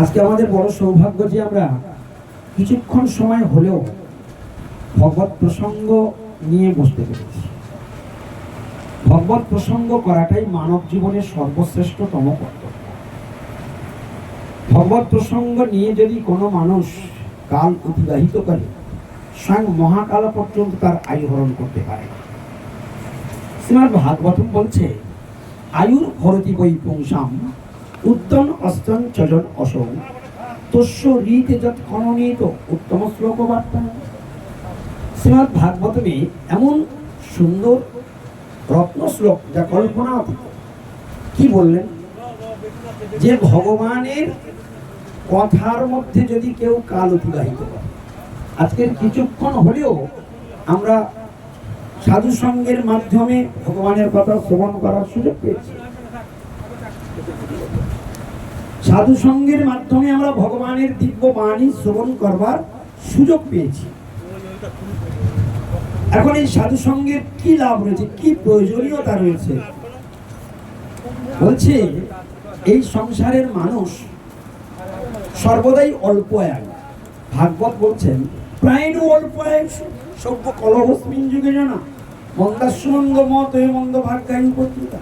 আজকে আমাদের বড় সৌভাগ্য যে আমরা কিছুক্ষণ সময় হলেও ভগবত প্রসঙ্গ নিয়ে বসতে পেরেছি। ভগবত প্রসঙ্গ করাটাই মানব জীবনের সর্বশ্রেষ্ঠতম কর্তব্য। ভগবত প্রসঙ্গ নিয়ে যদি কোনো মানুষ কাল অতিবাহিত করে, স্বয়ং মহাকাল পর্যন্ত তার আয়ু হরণ করতে পারে। শ্রীমদ্ ভাগবতম বলছে, আয়ুর ভরতি বৈ পুংসাম উত্তম অস্তন চজন অসৌ তস্য রীতে যৎ কননীত উত্তম শ্লোক বার্তা। শ্রীমদ্ ভাগবতমে এমন সুন্দর রত্ন শ্লোক যা কল্পনা। কি বললেন? যে ভগবানের কথার মধ্যে যদি কেউ কাল অতিবাহিত করে, আজকের কিছুক্ষণ হলেও আমরা সাধু সঙ্গের মাধ্যমে ভগবানের কথা শ্রবণ করার সুযোগ পেয়েছি। সাধু সঙ্গের মাধ্যমে আমরা ভগবানের দিব্য বাণী শ্রবণ করবার সুযোগ পেয়েছি। এখন এই সাধু সঙ্গের কি লাভ রয়েছে, কি প্রয়োজনীয়তা রয়েছে? বলছে, এই সংসারের মানুষ সর্বদাই অল্প আয়ু। ভাগবত বলছেন, প্রায়ণ অল্প আয়ু সভ্য কলহস্মিন যুগে জানা মন্দাসুমন্দ মত মন্দ ভাগ্যায়ু পত্রিকা।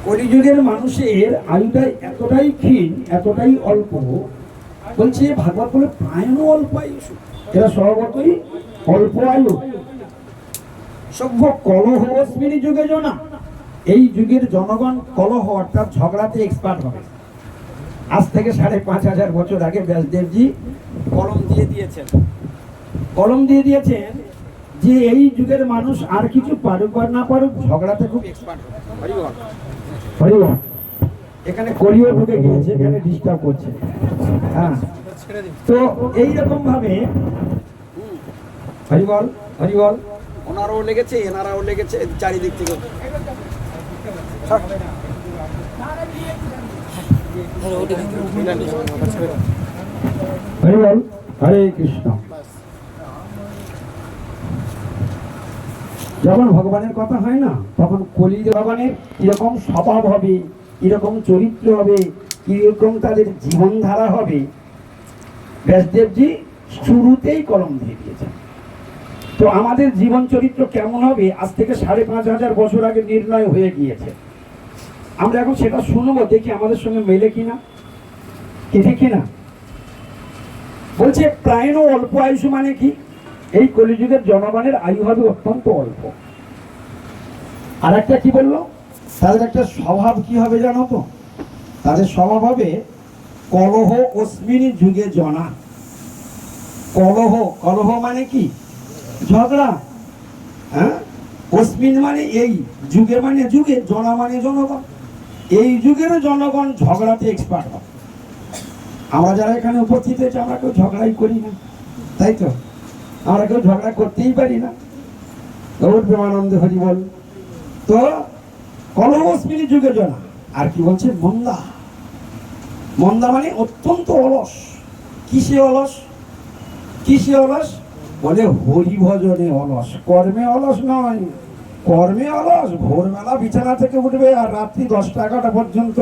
কলিযুগের মানুষের আয়ুটা এতটাই ক্ষীণ, এতটাই অল্প। বলছে ভাগবত বলে প্রায়ণ অল্প আয়ু, এরা সর্বতই অল্প আয়ু। সভ্য কলহস্মিন যুগে জানা, এই যুগের জনগণ কলহ অর্থাৎ ঝগড়াতে এক্সপার্ট হবে। আজ থেকে ৫,৫০০ বছর আগে ব্যাসদেবজি কলম দিয়ে দিয়েছেন যে এই যুগের মানুষ আর কিছু পারুক আর না পারুক, ঝগড়াতে খুব এক্সপার্ট হবে। এখানে কলিও ঢুকে গিয়েছে, এখানে ডিস্টার্ব করছে। হ্যাঁ, তো এইরকম ভাবে হরিবল হরিবল ওনারাও লেগেছে, এনারাও লেগেছে, চারিদিক থেকে। হরিবল হরে কৃষ্ণ। যখন ভগবানের কথা হয় না, তখন কলি ভগবানের কিরকম স্বভাব হবে, কিরকম চরিত্র হবে, কিরকম তাদের জীবনধারা হবে, ব্যাসদেবজি শুরুতেই কলম দিয়ে দিয়েছেন। তো আমাদের জীবন চরিত্র কেমন হবে আজ থেকে ৫,৫০০ বছর আগে নির্ণয় হয়ে গিয়েছে। আমরা এখন সেটা শুনবো, দেখি আমাদের সঙ্গে মেলে কিনা, কি দেখি না। বলছে প্রায়ণ অল্প আয়ুষ মানে কি? এই কলিযুগের জনগণের আয়ু হবে অত্যন্ত অল্প। আর একটা কি বললো, তাদের একটা স্বভাব কি হবে জানো তো? তাদের স্বভাব হবে কলহ অস্মিনী যুগে জনা। কলহ, কলহ মানে কি? ঝগড়া। হ্যাঁ, অস্মিন মানে এই যুগে, মানে যুগে, জনা মানে জনগণ। এই যুগেরও জনগণ ঝগড়াতে এক্সপার্ট হবে। আমরা যারা এখানে উপস্থিত হয়েছে, আমরা কেউ ঝগড়াই করি না, তাই তো? আমরা কেউ ঝগড়া করতেই পারি না। গৌর প্রেমানন্দ হরি বল। তো কলহস্মিনী যুগে জনা। আর কি বলছে? মন্দা। মন্দা মানে অত্যন্ত অলস। কিসে অলস? কিসে অলস? বলে হরি ভজনে অলস, কর্মে অলস নয়। কর্মে অলস, ভোরবেলা বিছানা থেকে উঠবে আর রাত্রি ১০টা-১১টা পর্যন্ত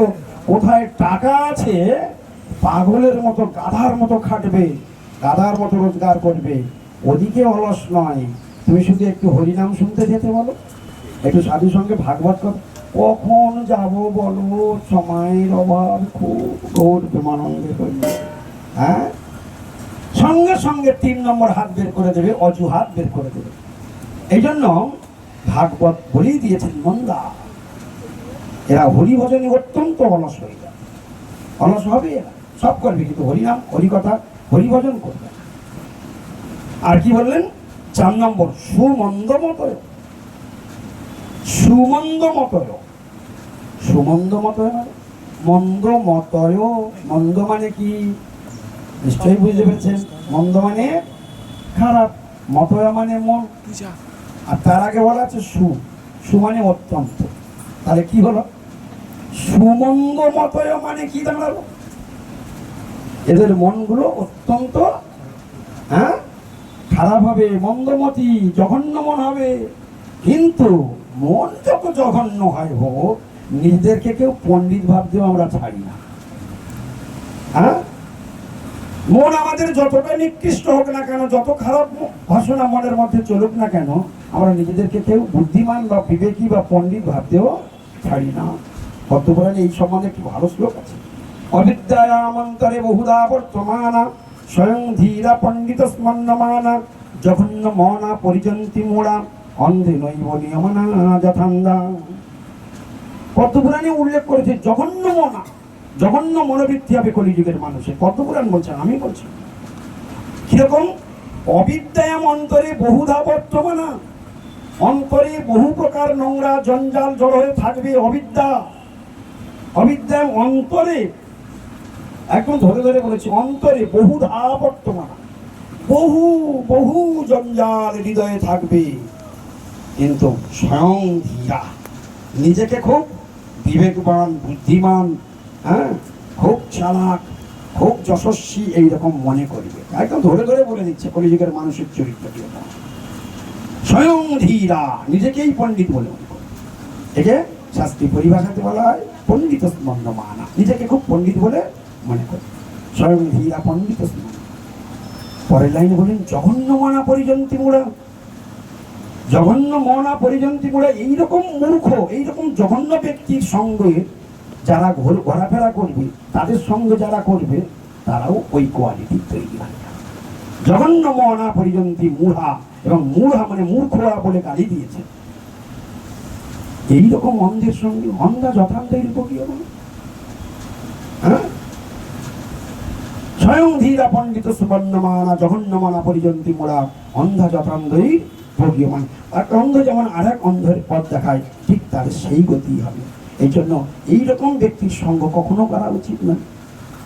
কোথায় টাকা আছে পাগলের মতো, গাধার মতো খাটবে, গাধার মতো রোজগার করবে। ওদিকে অলস নয়। তুমি শুধু একটু হরিনাম শুনতে যেতে বলো, একটু সাধু সঙ্গে ভাগবত কথা, কখন যাবো বলো, সময়ের অভাব খুব। গৌর প্রেমানন্দে হরি। হ্যাঁ, সঙ্গে সঙ্গে ৩ নম্বর হাত বের করে দেবে, অজু হাত বের করে দেবে। এই জন্য ভাগবত বলেই দিয়েছেন মন্দা। এরা হরি ভজনে অত্যন্ত অলস হয়ে যায়। অলস হবে, এরা সব করবে কিন্তু হরিনাম, হরিকথা, হরিভজন করবে। আর কি বললেন? ৪ নম্বর, সুমন্দমতয়। সুমন্দমতয়। সুমন্দমতয় মানে মন্দমতয়। মন্দ মানে কি? নিশ্চয়ই বুঝতে পেরেছেন। মন্দ মানে খারাপ, মতয়া মানে মন। আর তার আগে বলা আছে সু। সু মানে অত্যন্ত। তাহলে কি হলো? সুমন্দ মতয় মানে কি দাঁড়ালো? এদের মনগুলো অত্যন্ত খারাপ হবে, মন্দমতি, জঘন্য মন হবে। কিন্তু মন যত জঘন্য হয় হোক, নিজেদেরকে কেউ পণ্ডিত ভাবতেও আমরা ছাড়ি না। হ্যাঁ, মন আমাদের যতটা নিকৃষ্ট হোক না কেন, যত খারাপ ভাষণা মনের মধ্যে চলুক না কেন, আমরা নিজেদেরকে কেউ বুদ্ধিমান বা বিবেকী বা পণ্ডিত ভাবতেও ছাড়ি না। পদ্মপুরাণে এই সম্বন্ধে একটি ভালো শ্লোক আছে। অবিদ্যায়ামন্তরে বহুধা বর্তমানা স্বয়ং ধীরা পণ্ডিত স্মন্নমানা জঘন্য মনা পরিজন্তি মোড়া অন্ধে নৈব নিয়মনা যথান্দা। পদ্মপুরাণে উল্লেখ করেছে জঘন্য মনোবৃত্তি হবে কলিযুগের মানুষের। পদ্মপুরাণ বলছে, আমি বলছি। কিরকম? অবিদ্যায়াম অন্তরে বহুধা বর্তমানা, অন্তরে বহু প্রকার নোংরা জঞ্জাল জড় হয়ে থাকবে। অবিদ্যায় অন্তরে, একদম ধরে ধরে বলেছি, অন্তরে বহুধা বর্তমানা, বহু বহু জঞ্জাল হৃদয়ে থাকবে। কিন্তু স্বয়ং ধীরা, নিজেকে খুব বিবেকবান, বুদ্ধিমান, হ্যাঁ, খুব চালাক, খুব যশস্বী এইরকম মনে করবে। একদম ধরে ধরে বলে দিচ্ছে কলিযুগের মানুষের চরিত্র কি। স্বয়ং ধীরা, নিজেকেই পণ্ডিত বলে মনে করে। একে শাস্ত্রী পরিভাষাতে বলা হয় পণ্ডিত স্মন্নমানা, নিজেকে খুব পণ্ডিত বলে মনে করে। স্বয়ং ধীরা পণ্ডিত স্মন্নমানা। পরের লাইনে বলেন জঘন্য মনা পরিজন্তি মূঢ়া। জঘন্য মনা পরিজন্তি মূঢ়া, এইরকম মূর্খ, এইরকম জঘন্য ব্যক্তির সঙ্গে যারা ঘোরাফেরা করবে, তাদের সঙ্গে যারা করবে, তারাও ওই কোয়ালিটি তৈরি হয়। জঘন্য মনা পরিজন্তি মূঢ়া, এবং মূঢ়া মানে মূর্খরা বলে গালি দিয়েছে। এইরকম অন্ধের সঙ্গে অন্ধা যথান্ধের কি হবে? হ্যাঁ, স্বয়ং ধীরা পণ্ডিত সুবর্ণমানা জঘন্য মনা পরিজন্তি মূঢ়া অন্ধা যথান্ধই ভোগ্যমান। আর অন্ধ যেমন আর এক অন্ধের পথ দেখায়, ঠিক তার সেই গতি হবে। এই জন্য এইরকম ব্যক্তির সঙ্গ কখনো করা উচিত নয়।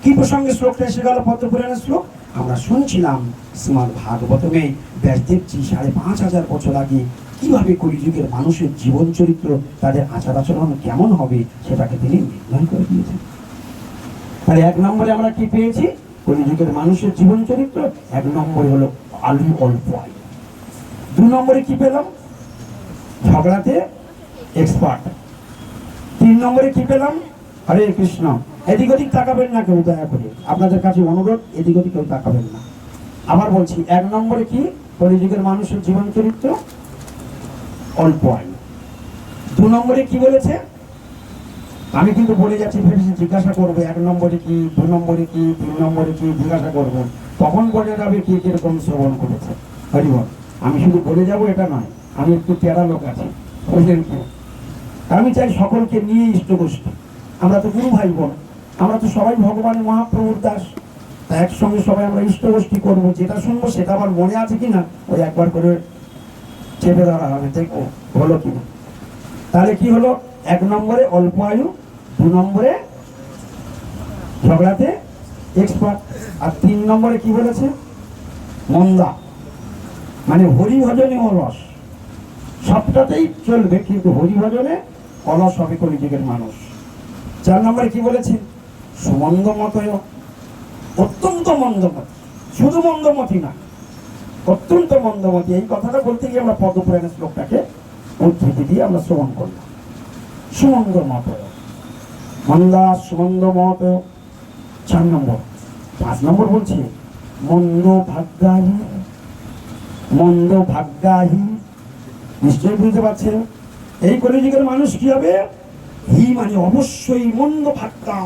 কি প্রসঙ্গে শ্লোকটা এসে গেল? পদ্মপুরাণের শ্লোক আমরা শুনছিলাম। শ্রীমদ্ ভাগবতমে ব্যাসদেবজি 5,500 বছর আগে কিভাবে কলিযুগের মানুষের জীবন চরিত্র, তাদের আচার আচরণ কেমন হবে, সেটাকে তিনি নির্ণয় করে দিয়েছেন। তাহলে 1 নম্বরে আমরা কি পেয়েছি? কলিযুগের মানুষের জীবন চরিত্র। 1 নম্বরে হলো আলু অল্প আয়ু। 2 নম্বরে কি পেলাম? ঝগড়াতে এক্সপার্ট। 3 নম্বরে কি পেলাম? হরে কৃষ্ণ। এদিক ওদিক তাকাবেন না কেউ, দয়া করে আপনাদের কাছে অনুরোধ, এদিক ওদিক কেউ তাকাবেন না। আবার বলছি, 1 নম্বরে কি কলিযুগের মানুষের জীবন চরিত্র? অল্প আয়ু। 2 নম্বরে কি বলেছে? আমি কিন্তু বলে যাচ্ছি, ভেবেছি জিজ্ঞাসা করবো 1 নম্বরে কি, 2 নম্বরে কি, 3 নম্বরে কি, জিজ্ঞাসা করবো, তখন বলে যাবে কে কিরকম শ্রবণ করেছে। হরিবল। আমি শুধু বলে যাবো এটা নয়, আমি একটু তেরা লোক আছি, বুঝলেন কি? আমি চাই সকলকে নিয়ে ইষ্টগোষ্ঠী। আমরা তো গুরু ভাই বোন, আমরা তো সবাই ভগবান মহাপ্রভুর দাস। তা একসঙ্গে সবাই আমরা ইষ্টগোষ্ঠী করবো। যেটা শুনবো সেটা আবার মনে আছে কিনা ওই একবার করে চেপে ধরা হবে, দেখো হলো কিনা। তাহলে কি হলো? 1 নম্বরে অল্প আয়ু, 2 নম্বরে ঝগড়াতে এক্সপার্ট, আর 3 নম্বরে কি বলেছে? মন্দা, মানে হরিভজনে অলস। সবটাতেই চলবে, কিন্তু হরিভজনে অলস হবে কলিযুগের মানুষ। 4 নম্বরে কি বলেছে? সুমন্দ মতয়, অত্যন্ত মন্দমতি। শুধু মন্দমতি না, অত্যন্ত মন্দমতি। এই কথাটা বলতে গিয়ে আমরা পদ্মপুরাণের শ্লোকটাকে উদ্ধৃতি দিয়ে আমরা শ্রবণ করলাম। সুমন্দ মতয়, মন্দা সুমন্দ মত। 4 নম্বর। 5 নম্বর বলছে মন্দ ভাগ্যাহী। মন্দ ভাগ্যাহী, নিশ্চয়ই বুঝতে পারছেন এই কলিযুগের মানুষ কি হবে? হি মানে অবশ্যই, মন্দ ভাগ্যা,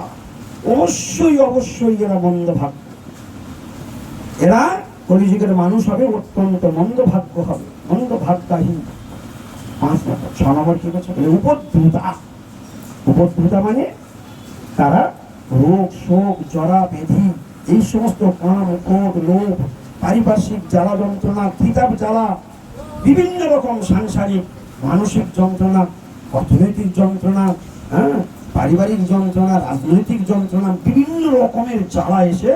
অবশ্যই অবশ্যই এরা মন্দ ভাগ্য। এরা কলিযুগের মানুষ হবে, অত্যন্ত মন্দ ভাগ্য হবে, মন্দ ভাগ্যাহীন। 5 নম্বর। 6 নম্বর কি বলছে? উপদ্রুতা। উপদ্রুতা মানে তারা রোগ শোক জরা ব্যাধি, এই সমস্ত কাম ক্রোধ লোভ, পারিপার্শ্বিক জ্বালা যন্ত্রণা, কিতাব জ্বালা, বিভিন্ন রকম সাংসারিক মানসিক যন্ত্রণা, অর্থনৈতিক যন্ত্রণা, হ্যাঁ, পারিবারিক যন্ত্রণা, রাজনৈতিক যন্ত্রণা, বিভিন্ন রকমের জ্বালা এসে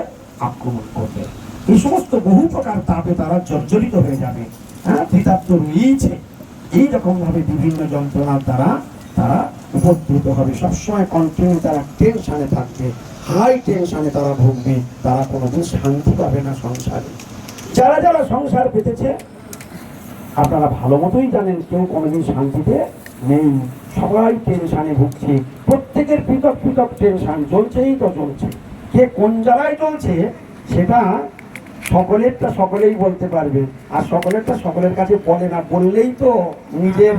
আক্রমণ করবে। এই সমস্ত বহু প্রকার তাপে তারা জর্জরিত হয়ে যাবে। হ্যাঁ, কিতাব তো রয়েছে। এইরকম ভাবে বিভিন্ন যন্ত্রণার দ্বারা তারা উপদ্রুত হবে। সবসময় কন্টিনিউ তারা টেনশনে থাকবে, হাই টেনশনে তারা ভুগবে। তারা কোনোদিন শান্তি পাবে না সংসারে। যারা যারা সংসার পেতেছে আপনারা ভালো মতোই জানেন, কেউ কোনোদিন শান্তিতে নেই, সবাই টেনশনে ভুগছে। প্রত্যেকের পৃথক পৃথক টেনশন চলছেই তো চলছে। কে কোন জায়গায় চলছে সেটা সকলেরটা সকলেই বলতে পারবে, আর সকলেরটা সকলের কাছে বলে না, বললেই তো নিজের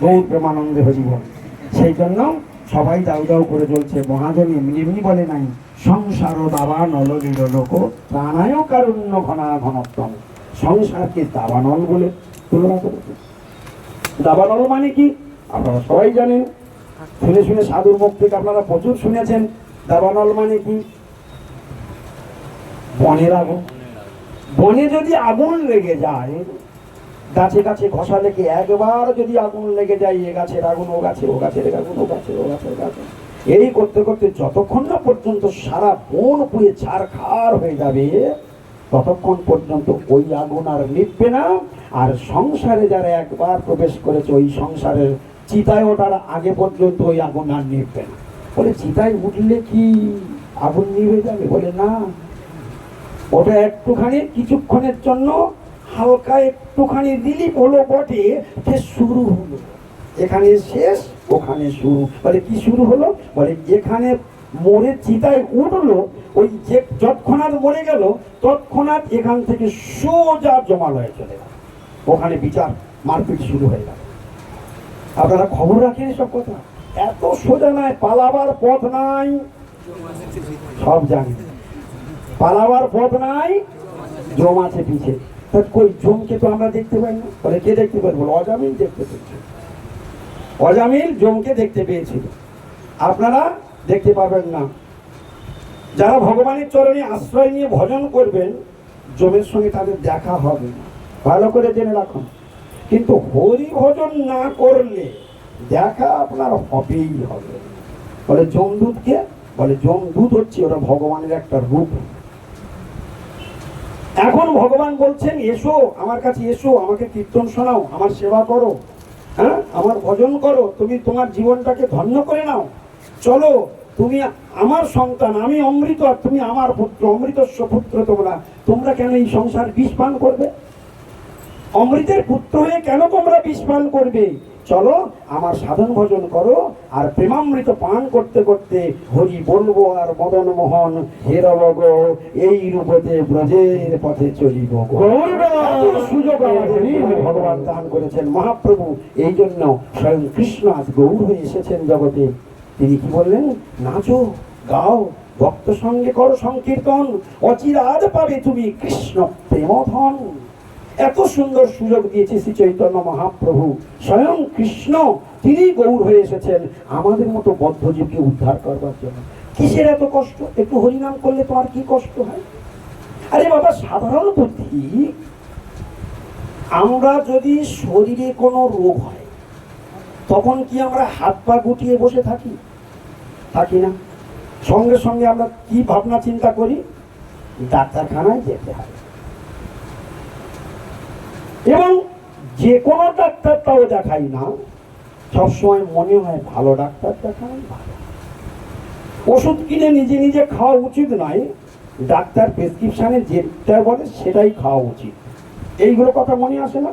গৌর প্রেমানন্দে হরি বল। সেই জন্য সবাই দাউ দাউ করে চলছে। মহাজনী এমনি বলে নাই, সংসার দাবা নল লোক প্রাণায় কারুণ্য ঘনা ঘনত্তম। সংসারকে দাবানল বলে তুলনা করেছে। দাবানল মানে কি আপনারা সবাই জানেন, শুনে শুনে সাধুর মুখ থেকে আপনারা প্রচুর শুনেছেন। দাবানল মানে কি? বনের আগুন। বনে যদি আগুন লেগে যায়, গাছে গাছে ঘষা লেগে একবার যদি আগুন লেগে যায়, এ গাছের আগুন ও গাছে, ও গাছের আগুন ও গাছে, ও গাছের গাছে, এই করতে করতে যতক্ষণ না পর্যন্ত সারা বন পুড়ে ছারখার হয়ে যাবে, ততক্ষণ পর্যন্ত ওই আগুন আর নিভবে না। আর সংসারে যারা একবার প্রবেশ করেছে, ওই সংসারের চিতায় ওঠার আগে পর্যন্ত ওই আগুন আর নিভবে না। বলে চিতায় উঠলে কি আগুন নিভে যাবে? বলে না, ওটা একটুখানি কিছুক্ষণের জন্য হালকা একটুখানি দিলীপ হলো বটে, সে শুরু হলো, এখানে শেষ ওখানে শুরু। বলে কি শুরু হলো? বলে যেখানে মরে চিতায় উঠলো, ওই যে যৎক্ষণাৎ মরে গেল তৎক্ষণাৎ এখান থেকে সোজা জমালয়ে চলে গেল, ওখানে বিচার মারপিট শুরু হয়ে গেল। আপনারা খবর রাখেন সব কথা? এত সোজা নয়, পালাবার পথ নাই, সব জানি, পালাবার পথ নাই, জম আছে পিছে। কই জমকে তো আমরা দেখতে পাই না। বলে কে দেখতে পাই? বলে অজামিল দেখতে পেয়েছে, অজামিল জমকে দেখতে পেয়েছিল, আপনারা দেখতে পাবেন না। যারা ভগবানের চরণে আশ্রয় নিয়ে ভজন করবেন, জমের সঙ্গে তাদের দেখা হবে না, ভালো করে জেনে রাখুন। কিন্তু হরি ভজন না করলে দেখা আপনার হবেই হবে। বলে যমদূতকে, বলে যমদূত হচ্ছে ওরা ভগবানের একটা রূপ। এখন ভগবান বলছেন এসো আমার কাছে, এসো আমাকে কীর্তন শোনাও, আমার সেবা করো, হ্যাঁ আমার ভজন করো, তুমি তোমার জীবনটাকে ধন্য করে নাও, চলো তুমি আমার সন্তান, আমি অমৃত আর তুমি আমার পুত্র, অমৃতস্ব পুত্র তোমরা, তোমরা কেন এই সংসার বিষ পান করবে? অমৃতের পুত্র হয়ে কেন তোমরা বিষ পান করবে? চলো আমার সাধন ভজন করো, আর প্রেমামৃত পান করতে করতে হরি বলবো আর মদন মোহন হেরব গো, এই রূপতে ব্রজের পথে চলিব গো। সুযোগ আমাদের ভগবান দান করেছেন মহাপ্রভু। এই জন্য স্বয়ং কৃষ্ণ আজ গৌর হয়ে এসেছেন জগতে। তিনি কি বললেন? নাচো গাও, ভক্ত সঙ্গে করো সংকীর্তন, অচিরাদ পাবে তুমি কৃষ্ণ প্রেমধন। এত সুন্দর সুযোগ দিয়েছে শ্রী চৈতন্য মহাপ্রভু, স্বয়ং কৃষ্ণ তিনি গৌর হয়ে এসেছেন আমাদের মতো বদ্ধজীবকে উদ্ধার করবার জন্য। কিসের এত কষ্ট? একটু হরিনাম করলে তোমার কি কষ্ট হয়? আরে বাবা, সাধারণ বুদ্ধি, আমরা যদি শরীরে কোনো রোগ হয় তখন কি আমরা হাত পা গুটিয়ে বসে থাকি? থাকি না। সঙ্গে সঙ্গে আমরা কি ভাবনা চিন্তা করি? ডাক্তারখানায় যেতে হবে। এবং যে কোনো ডাক্তারটাও দেখাই না, সবসময় মনে হয় ভালো ডাক্তার দেখাই ভালো। ওষুধ কিনে নিজে নিজে খাওয়া উচিত নয়, ডাক্তার প্রেসক্রিপশনে যেটা বলে সেটাই খাওয়া উচিত। এইগুলো কথা মনে আসে না?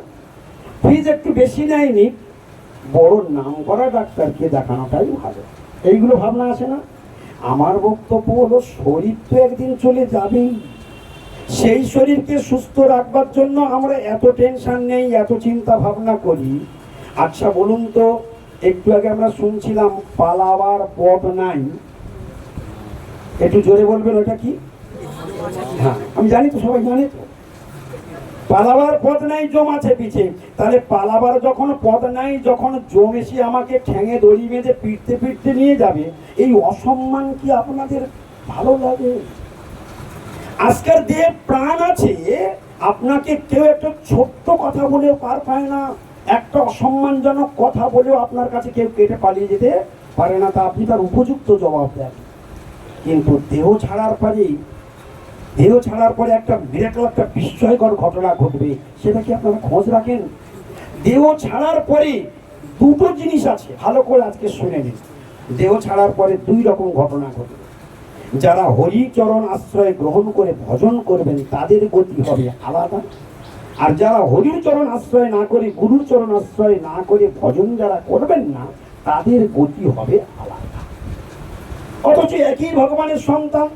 ফিজ একটু বেশি নেয়নি, বড় নাম করা ডাক্তারকে দেখানোটাই ভালো। এইগুলো ভাবনা আসে না? আমার বক্তব্য হলো, শরীর তো একদিন চলে যাবেই, সেই শরীরকে সুস্থ রাখবার জন্য আমরা এত টেনশন নেই, এত চিন্তা ভাবনা করি। আচ্ছা বলুন তো, একটু আগে আমরা শুনছিলাম পালাবার পথ নাই, একটু জোরে বলবেন ওটা কি? হ্যাঁ আমি জানি তো, সবাই জানে তো। পালাবার পথ নাই, জম আছে পিছে। তাহলে পালাবার যখন পথ নাই, যখন জম এসে আমাকে ঠ্যাঙে দড়ি বেঁধে পিটতে পিটতে নিয়ে যাবে, এই অসম্মান কি আপনাদের ভালো লাগে? আজকের দেহে প্রাণ আছে, আপনাকে কেউ একটা ছোট্ট কথা বলেও পার পায় না, একটা অসম্মানজনক কথা বলেও আপনার কাছে কেউ কেটে পালিয়ে যেতে পারে না, তা আপনি তার উপযুক্ত জবাব দেন। কিন্তু দেহ ছাড়ার পরে একটা বিরাট একটা বিস্ময়কর ঘটনা ঘটবে, সেটা কি আপনারা খোঁজ রাখেন? দেহ ছাড়ার পরে দুটো জিনিস আছে, ভালো করে আজকে শুনে নিন। দেহ ছাড়ার পরে দুই রকম ঘটনা ঘটবে। যারা হরিচরণ আশ্রয় গ্রহণ করে ভজন করবেন তাদের গতি হবে আলাদা, আর যারা হরির চরণ আশ্রয় না করে, গুরুর চরণ আশ্রয় না করে ভজন যারা করবেন না, তাদের গতি হবে আলাদা। অথচ একই ভগবানের সন্তান,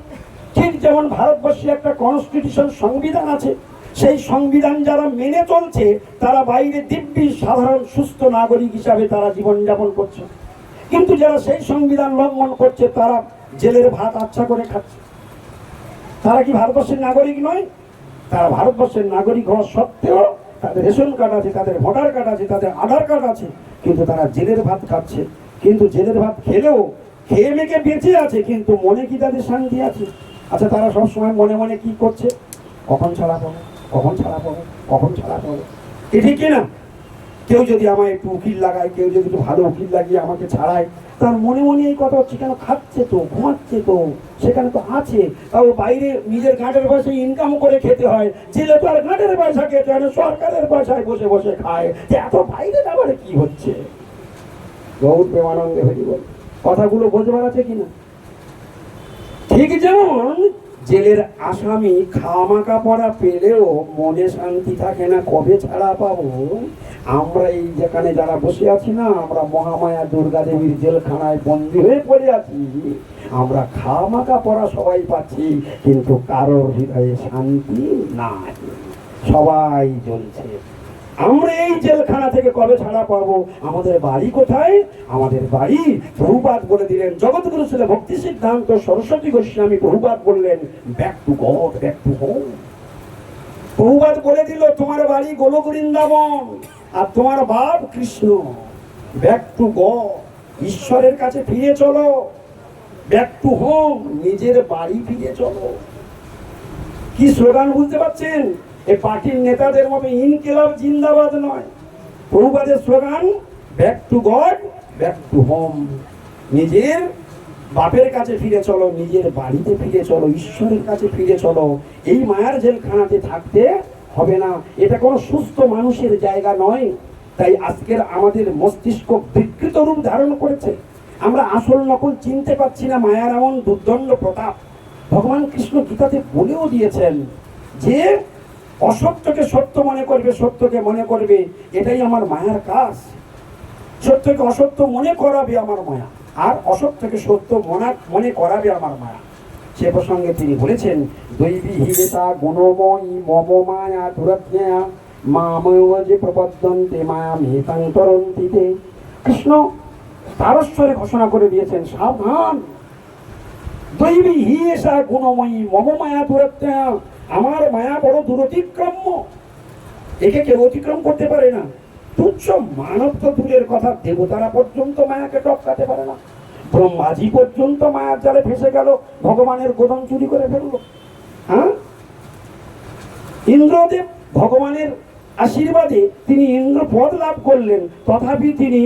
ঠিক যেমন ভারতবর্ষে একটা কনস্টিটিউশন সংবিধান আছে, সেই সংবিধান যারা মেনে চলছে তারা বাইরে দিব্যি সাধারণ সুস্থ নাগরিক হিসাবে তারা জীবনযাপন করছে, কিন্তু যারা সেই সংবিধান লঙ্ঘন করছে তারা জেলের ভাত আচ্ছা করে খাচ্ছে। তারা কি ভারতবর্ষের নাগরিক নয়? তারা ভারতবর্ষের নাগরিক হওয়া সত্ত্বেও তাদের রেশন কার্ড আছে, তাদের ভোটার কার্ড আছে, তাদের আধার কার্ড আছে, কিন্তু তারা জেলের ভাত খাচ্ছে। কিন্তু জেলের ভাত খেলেও খেয়ে মেখে বেঁচে আছে, কিন্তু মনে কি তাদের শান্তি আছে? আচ্ছা, তারা সবসময় মনে মনে কি করছে? কখন ছাড়া পাবো, কখন ছাড়া পাবো, কখন ছাড়া পাবো। এ ঠিক কিনা? কেউ যদি আমায় একটু উকিল লাগায়, কেউ যদি একটু ভালো উকিল লাগিয়ে আমাকে ছাড়ায়, তার মনে মনে এই কথা হচ্ছে, কেন খাচ্ছে তো, ঘুমাচ্ছে তো, সেখানে তো আছে, তাও বাইরে নিজের ঘাটের পয়সায় ইনকাম করে খেতে হয়, জেলে তো আর ঘাটের পয়সা খেতে হয় না, সরকারের পয়সায় বসে বসে খায়। যে এত বাইরে যাবারে কি হচ্ছে? গৌর প্রেমানন্দে হরি বল। কথাগুলো বোঝবার আছে কিনা? ঠিক যেমন জেলের আসামি খামাকা পড়া পেলেও মনে শান্তি থাকে না, কবে ছাড়া পাবো। আমরা এই যেখানে যারা বসে আছি না, আমরা মহামায়া দুর্গা দেবীর জেলখানায় বন্দী হয়ে পড়ে আছি। আমরা খামাকা পড়া সবাই পাচ্ছি, কিন্তু কারোর হৃদয়ে শান্তি নাই, সবাই জ্বলছে। আমরা এই জেলখানা থেকে কবে ছাড়া পাবো? আমাদের বাড়ি কোথায়? আমাদের বাড়ি প্রভুপাদ বলে দিলেন, জগৎগুরু ছিল ভক্তি সিদ্ধান্ত সরস্বতী গোস্বামী প্রভুপাদ বললেন, back to God, back to home. Prabhupada বলে দিল, তোমার বাড়ি গোলক বৃন্দাবন আর তোমার বাপ কৃষ্ণ। ব্যাক টু গড, ঈশ্বরের কাছে ফিরে চলো। ব্যাক টু হোম, নিজের বাড়ি ফিরে চলো। কি স্লোগান বুঝতে পারছেন? এই পার্টির নেতাদের মতো ইনকিলাব জিন্দাবাদ নয়, প্রভুপাদের slogan back to God, back to home. নিজের বাপের কাছে ফিরে চলো, নিজের বাড়িতে ফিরে চলো, ঈশ্বরের কাছে ফিরে চলো। এই মায়ার জেলখানাতে থাকতে হবে না, এটা কোনো সুস্থ মানুষের জায়গা নয়। তাই আজকের আমাদের মস্তিষ্ক বিকৃত রূপ ধারণ করেছে, আমরা আসল নকল চিনতে পারছি না। মায়ার এমন দুর্দণ্ড প্রতাপ। ভগবান কৃষ্ণ গীতাতে বলেও দিয়েছেন যে অসত্যকে সত্য মনে করবে, সত্যকে মনে করবে, এটাই আমার মায়ার কাজ। সত্যকে অসত্য মনে করাবে আমার মায়া, আর অসত্যকে সত্য মনে করাবে আমার মায়া। সে প্রসঙ্গে তিনি বলেছেন, দৈবী হিরেতা গুণময়ী মম মায়া দুরাজ্ঞা মাময় যে প্রপদ্যন্তে মায়া মেতাং তরন্তিতে। কৃষ্ণ তারস্বরে ঘোষণা করে দিয়েছেন, সাবধান, দৈবী হিরেসা গুণময়ী মম মায়া দুরাজ্ঞা, আমার মায়া বড় দূরতিক্রম্য, একে কেউ অতিক্রম করতে পারে না। তুচ্ছ মানব তো দূরের কথা, দেবতারা পর্যন্ত মায়াকে টপকাতে পারে না। ব্রহ্মাজি পর্যন্ত মায়ার জালে ফেসে গেল, ভগবানের গোধন চুরি করে ফেললো। হ্যাঁ, ইন্দ্রদেব ভগবানের আশীর্বাদে তিনি ইন্দ্র পদ লাভ করলেন, তথাপি তিনি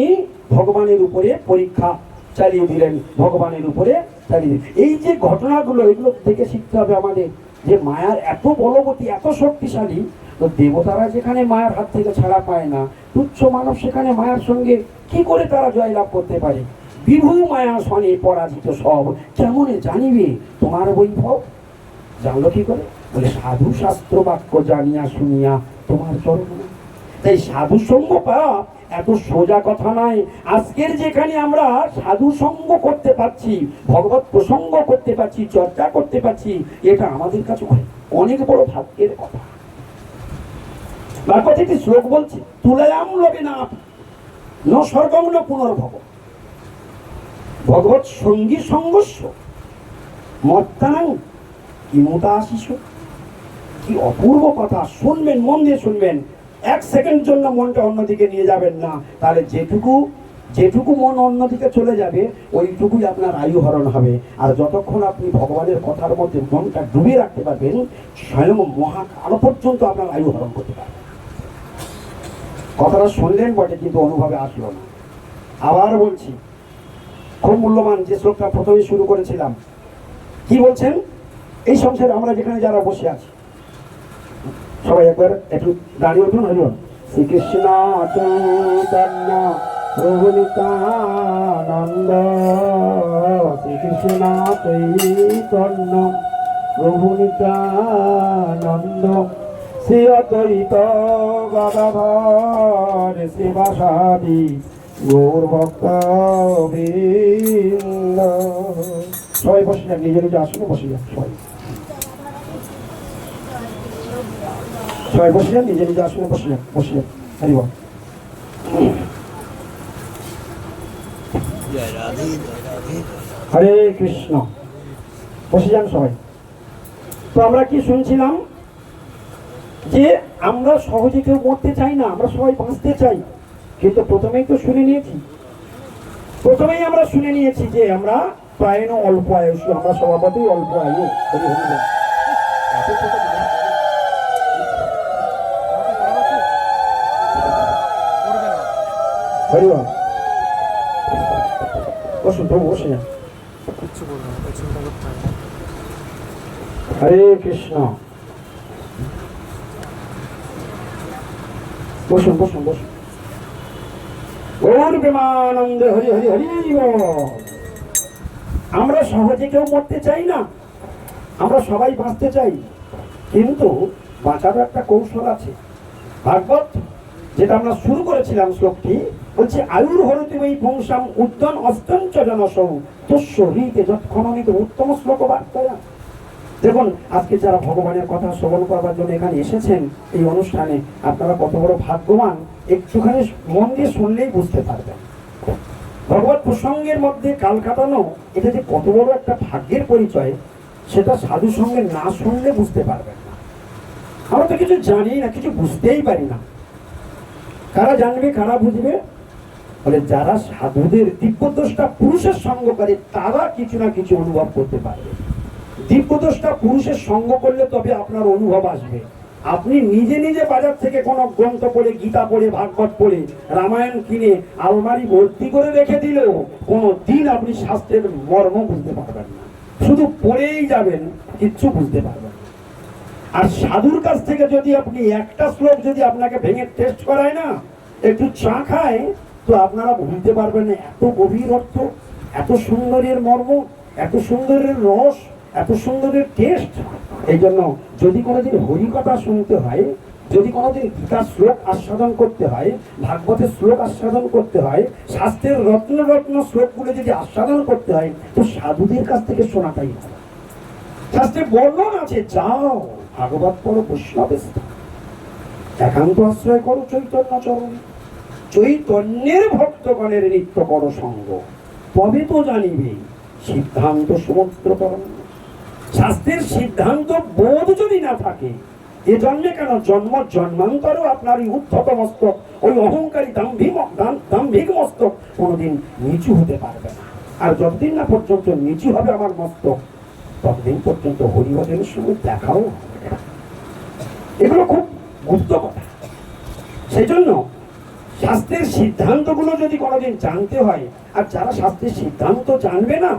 ভগবানের উপরে পরীক্ষা চালিয়ে দিলেন, ভগবানের উপরে চালিয়ে দিলেন। এই যে ঘটনাগুলো, এগুলো থেকে শিখতে হবে আমাদের যে মায়ার এত বলবতী, এত শক্তিশালী। তো দেবতারা যেখানে মায়ার হাত থেকে ছাড়া পায় না, তুচ্ছ মানব সেখানে মায়ার সঙ্গে কি করে তারা জয়লাভ করতে পারে? বিভু মায়া শনে পরাজিত সব, কেমনে জানিবে তোমার বৈভব? জানলো কি করে? বলে সাধু শাস্ত্র বাক্য জানিয়া শুনিয়া তোমার চরণ। তাই সাধু সঙ্গ পাওয়া এত সোজা কথা নয়। আজকের যেখানে আমরা সাধু সঙ্গ করতে পারছি, ভগবত প্রসঙ্গ করতে পারছি, চর্চা করতে পারছি, এটা আমাদের কাছে অনেক বড় ভাগ্যের কথা। ভাগবত একটি শ্লোক বলছে, তুলায়াম লবে না ন স্বর্গং ন পুনর্ভব। ভগবত সঙ্গী সঙ্গস্য মত্তাং কিমুতা আশিস। কি অপূর্ব কথা! শুনবেন, মন দিয়ে শুনবেন, এক সেকেন্ড জন্য মনটা অন্যদিকে নিয়ে যাবেন না, তাহলে যেটুকু মন অন্যদিকে চলে যাবে ওইটুকুই আপনার আয়ু হরণ হবে। আর যতক্ষণ আপনি ভগবানের কথার মধ্যে মনটা ডুবিয়ে রাখতে পারবেন, স্বয়ং মহাকাল পর্যন্ত আপনার আয়ু হরণ করতে পারবেন। কথাটা শুনলেন বটে, কিন্তু অনুভবে আসলো না। আবার বলছি, খুব মূল্যবান যে শ্লোকটা প্রথমে শুরু করেছিলাম। কি বলছেন? এই সংসারে আমরা যেখানে যারা বসে আছি, সবাই একবার একটু দাঁড়িয়ে উঠুন। হরিবল। শ্রীকৃষ্ণ চৈতন্য প্রভু নিত্যানন্দ, শ্রীকৃষ্ণ চৈতন্য প্রভু নিত্যানন্দ, শ্রী অদ্বৈত গদাধর শিবাসাদি গৌর ভক্তবৃন্দ। সবাই বসে যান, নিজের নিজের আসনে বসে যান সবাই। সবাই বসে যান, নিজে নিজে আসলে বসে যান, বসে যান। হরি বল। হরে কৃষ্ণ। বসে যান সবাই। তো আমরা কি শুনছিলাম যে আমরা সহজে কেউ মরতে চাই না, আমরা সবাই বাঁচতে চাই। কিন্তু প্রথমেই তো শুনে নিয়েছি, প্রথমেই আমরা শুনে নিয়েছি যে আমরা প্রায় অল্প আয়ুষ, আমরা স্বভাবতই অল্প আয়ু। হরি হরি বল। এত ছোট মানুষ। হরি বল। বসুন প্রভু, বসে যান। হরে কৃষ্ণ। বসুন বসুন বসুন। গৌর প্রেমানন্দ হরি হরি হরি বল। আমরা সহজে কেউ মরতে চাই না, আমরা সবাই বাঁচতে চাই। কিন্তু বাঁচারও একটা কৌশল আছে। ভাগবত যেটা আমরা শুরু করেছিলাম শ্লোকটি বলছে, আয়ুর হরতি বৈ পুংসাম উদ্যান অস্তঞ্চ জনসৌ তস্য হৃতে যৎক্ষণমিত উত্তম শ্লোক বার্তায়া। দেখুন, আজকে যারা ভগবানের কথা শ্রবণ করবার জন্য এখানে এসেছেন এই অনুষ্ঠানে, আপনারা কত বড় ভাগ্যবান, একটুখানি মন দিয়ে শুনলেই বুঝতে পারবেন। ভগবত প্রসঙ্গের মধ্যে কাল কাটানো, এটা যে কত বড় একটা ভাগ্যের পরিচয়, সেটা সাধু সঙ্গে না শুনলে বুঝতে পারবেন না। আমরা তো কিছু জানি না, কিছু বুঝতেই পারি না। কারা জানবে, কারা বুঝবে? বলে যারা সাধুদের দিব্যদ্রষ্টা পুরুষের সঙ্গ করে তারা কিছু না কিছু অনুভব করতে পারবে। দিব্যদ্রষ্টা পুরুষের সঙ্গ করলে তবে আপনার অনুভব আসবে। আপনি নিজে নিজে বাজার থেকে কোনো গ্রন্থ পড়ে, গীতা পড়ে, ভাগবত পড়ে, রামায়ণ কিনে আলমারি ভর্তি করে রেখে দিলেও কোনো দিন আপনি শাস্ত্রের মর্ম বুঝতে পারবেন না। শুধু পড়েই যাবেন, কিচ্ছু বুঝতে পারবেন না। আর সাধুর কাছ থেকে যদি আপনি একটা শ্লোক যদি আপনাকে ভেঙে টেস্ট করায় না, একটু চা খায়, তো আপনারা বুঝতে পারবেন না এত গভীর অর্থ, এত সুন্দরের মর্ম, এত সুন্দরের রস, এত সুন্দরের টেস্ট। এই জন্য যদি কোনোদিন হরিকথা শুনতে হয়, যদি কোনোদিন গীতার শ্লোক আস্বাদন করতে হয়, ভাগবতের শ্লোক আস্বাদন করতে হয়, শাস্ত্রের রত্ন রত্ন শ্লোকগুলো যদি আস্বাদন করতে হয়, তো সাধুদের কাছ থেকে শোনাটাই হয়। শাস্ত্রে বর্ণন আছে, যাও ভাগবত পড়ো, বৈষ্ণবের একান্ত আশ্রয় করো চৈতন্য চরণ, চৈতন্যের ভক্তগণের নিত্য করো সঙ্গ, তবে তো জানিবে সিদ্ধান্ত সমুদ্র তরঙ্গ। শাস্ত্রের সিদ্ধান্ত বোধ যদি না থাকে, এ জন্মে কেন জন্ম জন্মান্তরও আপনার এই উদ্ধত মস্তক, ওই অহংকারী দাম্ভিক মস্তক কোনোদিন নিচু হতে পারবে না। আর যতদিন না পর্যন্ত নিচু হবে আমার মস্তক, ততদিন পর্যন্ত হরিভজনের সঙ্গে দেখাও হবে না। এগুলো খুব গুপ্ত কথা। সেই জন্য শাস্ত্রের সিদ্ধান্তগুলো যদি কোনোদিন জানতে হয়, আর যারা শাস্ত্রের সিদ্ধান্ত জানবে না,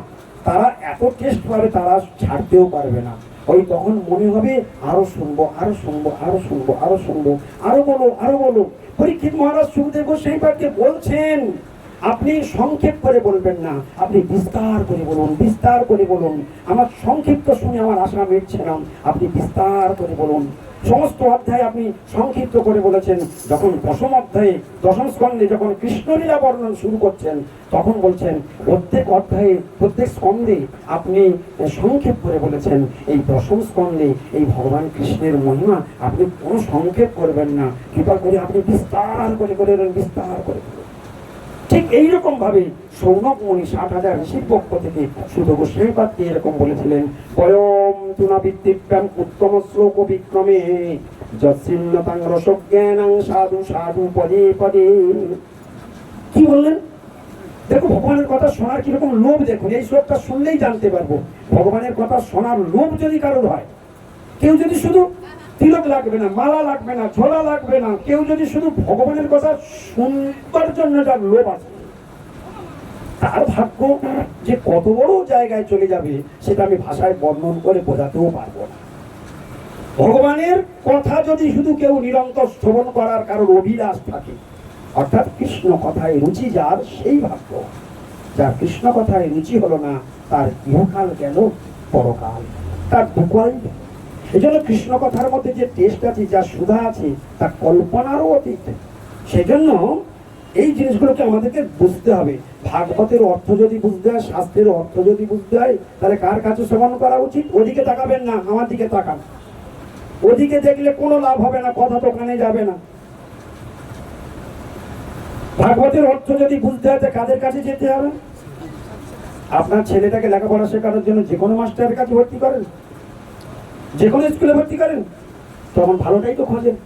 তারা এত টেস্ট পাবে, তারা ছাড়তেও পারবে না। ওই তখন মনে হবে আরো শুনবো, আরো শুনবো, আরো শুনবো, আরো শুনবো, আরো বলো, আরো বলো। পরীক্ষিত মহারাজ সুখদেব গোস্বামী পাঠকে বলছেন, আপনি সংক্ষেপ করে বলবেন না, আপনি বিস্তার করে বলুন, বিস্তার করে বলুন। আমার সংক্ষিপ্ত শুনে আমার আশা মিটছে না, আপনি বিস্তার করে বলুন। সমস্ত অধ্যায় আপনি সংক্ষিপ্ত করে বলেছেন। যখন দশম অধ্যায়ে, দশম স্কন্ধে যখন কৃষ্ণলীলা বর্ণন শুরু করছেন, তখন বলছেন প্রত্যেক অধ্যায়ে, প্রত্যেক স্কন্ধে আপনি সংক্ষেপ করে বলেছেন। এই দশম স্কন্ধে এই ভগবান কৃষ্ণের মহিমা আপনি কোনো সংক্ষেপ করবেন না, কৃপা করে আপনি বিস্তার করে বলেন, বিস্তার করে। ঠিক এইরকম ভাবে সৌনক মুনি 60,000 ঋষির পক্ষ থেকে শুধু গোস্বামী পাঠকে এরকম বলেছিলেন, বয়ম তুনা বিদ্যিব্যাম উত্তম শ্লোক বিক্রমে যচ্ছিন্নতাং রসজ্ঞানাং সাধু সাধু পদে পদে। কি বললেন? দেখো, ভগবানের কথা শোনার কিরকম লোভ দেখুন। এই শ্লোকটা শুনলেই জানতে পারবো ভগবানের কথা শোনার লোভ যদি কারোর হয়। কেউ যদি শুধু তিলক লাগবে না, মালা লাগবে না, ঝোলা লাগবে না, কেউ যদি শুধু ভগবানের কথা শুনবার জন্য যার লোভ আছে, তার ভাগ্য যে কত বড় জায়গায় চলে যাবে সেটা আমি ভাষায় বর্ণন করে বোঝাতেও পারবো না। ভগবানের কথা যদি শুধু কেউ নিরন্তর শ্রবণ করার কারোর অভিলাষ থাকে, অর্থাৎ কৃষ্ণ কথায় রুচি যার, সেই ভাগ্য। যার কৃষ্ণ কথায় রুচি হলো না, তার ইহকাল গেল, পরকাল তার দুকাল। এই জন্য কৃষ্ণ কথার মধ্যে যে টেস্ট আছে, যা সুধা আছে, তা কল্পনারও অতীত। সেই জন্য এই জিনিসগুলোকে আমাদেরকে বুঝতে হবে। ভাগবতের অর্থ যদি বুঝতে হয়, শাস্ত্রের অর্থ যদি বুঝতে হয়, তাহলে কার কাছে শ্রবণ করা উচিত? ওদিকে তাকাবেন না, আমার দিকে তাকান। ওদিকে দেখলে কোনো লাভ হবে না, কথা তো কানে যাবে না। ভাগবতের অর্থ যদি বুঝতে হয় কাদের কাছে যেতে হবে? আপনার ছেলেটাকে লেখাপড়া শেখানোর জন্য যে কোনো মাস্টারের কাছে ভর্তি করেন, যে কোনো স্কুলে ভর্তি করেন, তখন ভালোটাই তো খোঁজেন।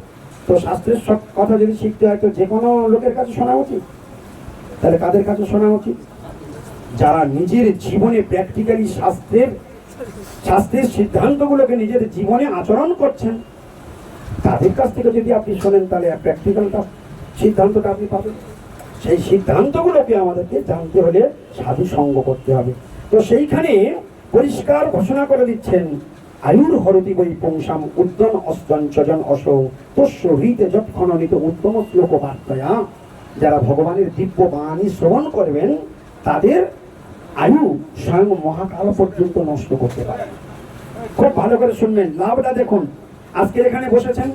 তো শাস্ত্রের সব কথা যদি শিখতে হয় তো যে কোনো লোকের কাছে শোনা উচিত। তাহলে কাদের কাছে শোনা উচিত? যারা নিজের জীবনে প্র্যাকটিক্যালি শাস্ত্রের সিদ্ধান্তগুলোকে নিজের জীবনে আচরণ করছেন, তাদের কাছ থেকে যদি আপনি শোনেন তাহলে প্র্যাকটিক্যালটা সিদ্ধান্তটা আপনি পাবেন। সেই সিদ্ধান্তগুলোকে আমাদেরকে জানতে হলে সাধু সঙ্গ করতে হবে। তো সেইখানে পরিষ্কার ঘোষণা করে দিচ্ছেন, আয়ুর হরতি বৈ পুংসাম উদ্যন অস্তঞ্চজন অসৌ তস্য হৃতে যৎক্ষণনিত উত্তম শ্লোক বার্তায়া। যারা ভগবানের দিব্য বাণী শ্রবণ করবেন তাদের আয়ু স্বয়ং মহাকাল পর্যন্ত নষ্ট করতে পারে। খুব ভালো করে শুনবেন, লাভটা দেখুন। আজকে এখানে বসেছেন,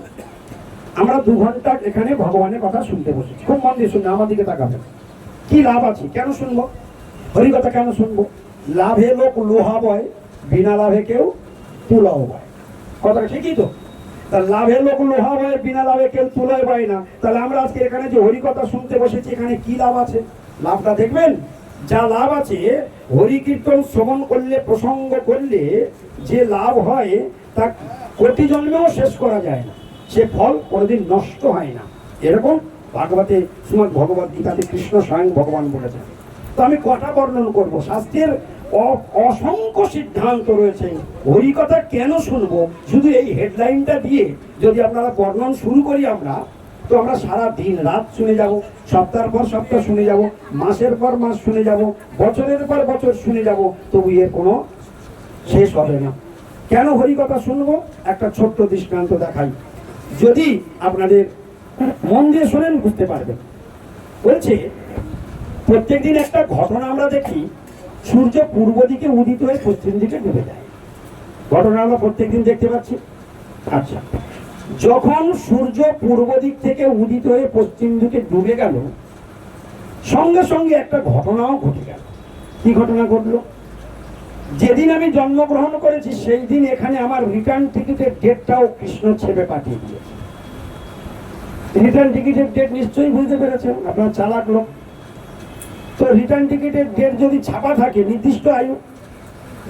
আমরা 2 ঘন্টা এখানে ভগবানের কথা শুনতে বসেছি। খুব মন দিয়ে শুনবেন, আমার দিকে তাকাবেন। কি লাভ আছে? কেন শুনবো হরিকথা? কেন শুনবো? লাভে লোক লোহা বয়, বিনা লাভে কেউ তুলাও বয়। কথাটা ঠিকই তো। তা লাভে লোক লোহা বয়, বিনা লাভে কেউ তুলাও বয় না। তাহলে আমরা আজকে এখানে যে হরিকথা শুনতে বসেছি, এখানে কি লাভ আছে? লাভটা দেখবেন। যা লাভ আছে, হরি কীর্তন শ্রবণ করলে, প্রসঙ্গ করলে যে লাভ হয় তা কোটি জন্মেও শেষ করা যায় না। সে ফল কোনোদিন নষ্ট হয় না। এরকম ভাগবতে, শ্রীমদ্ ভগবদ গীতাতে কৃষ্ণ স্বয়ং ভগবান বলেছেন। তো আমি কটা বর্ণন করব। শাস্ত্রের অসংখ্য সিদ্ধান্ত রয়েছে। হরিকথা কেন শুনবো? শুধু এই হেডলাইনটা দিয়ে যদি আপনারা বর্ণন শুরু করি আমরা, তো আমরা সারা দিন রাত শুনে যাব, সপ্তাহের পর সপ্তাহ শুনে যাব, মাসের পর মাস শুনে যাব, বছরের পর বছর শুনে যাব, তবু এর কোনো শেষ হবে না। কেন হরিকথা শুনবো? একটা ছোট্ট দৃষ্টান্ত দেখাই, যদি আপনাদের মন দিয়ে শোনেন বুঝতে পারবেন। বলছে, প্রত্যেকদিন একটা ঘটনা আমরা দেখি, সূর্য পূর্ব দিকে উদিত হয়ে পশ্চিম দিকে ডুবে যায়। ঘটনা আমরা প্রত্যেকদিন দেখতে পাচ্ছি। আচ্ছা, যখন সূর্য পূর্ব দিক থেকে উদিত হয়ে পশ্চিম দিকে ডুবে গেল, সঙ্গে সঙ্গে একটা ঘটনাও ঘটে গেল। কি ঘটনা ঘটলো? যেদিন আমি জন্মগ্রহণ করেছি সেই দিন এখানে আমার রিটার্ন টিকিটের ডেটটাও কৃষ্ণ ছেপে পাঠিয়ে দিয়েছে। রিটার্ন টিকিটের ডেট নিশ্চয়ই বুঝতে পেরেছেন, আপনার চালাক লোক। তো রিটার্ন টিকিটের ডেট যদি ছাপা থাকে নির্দিষ্ট আয়ু,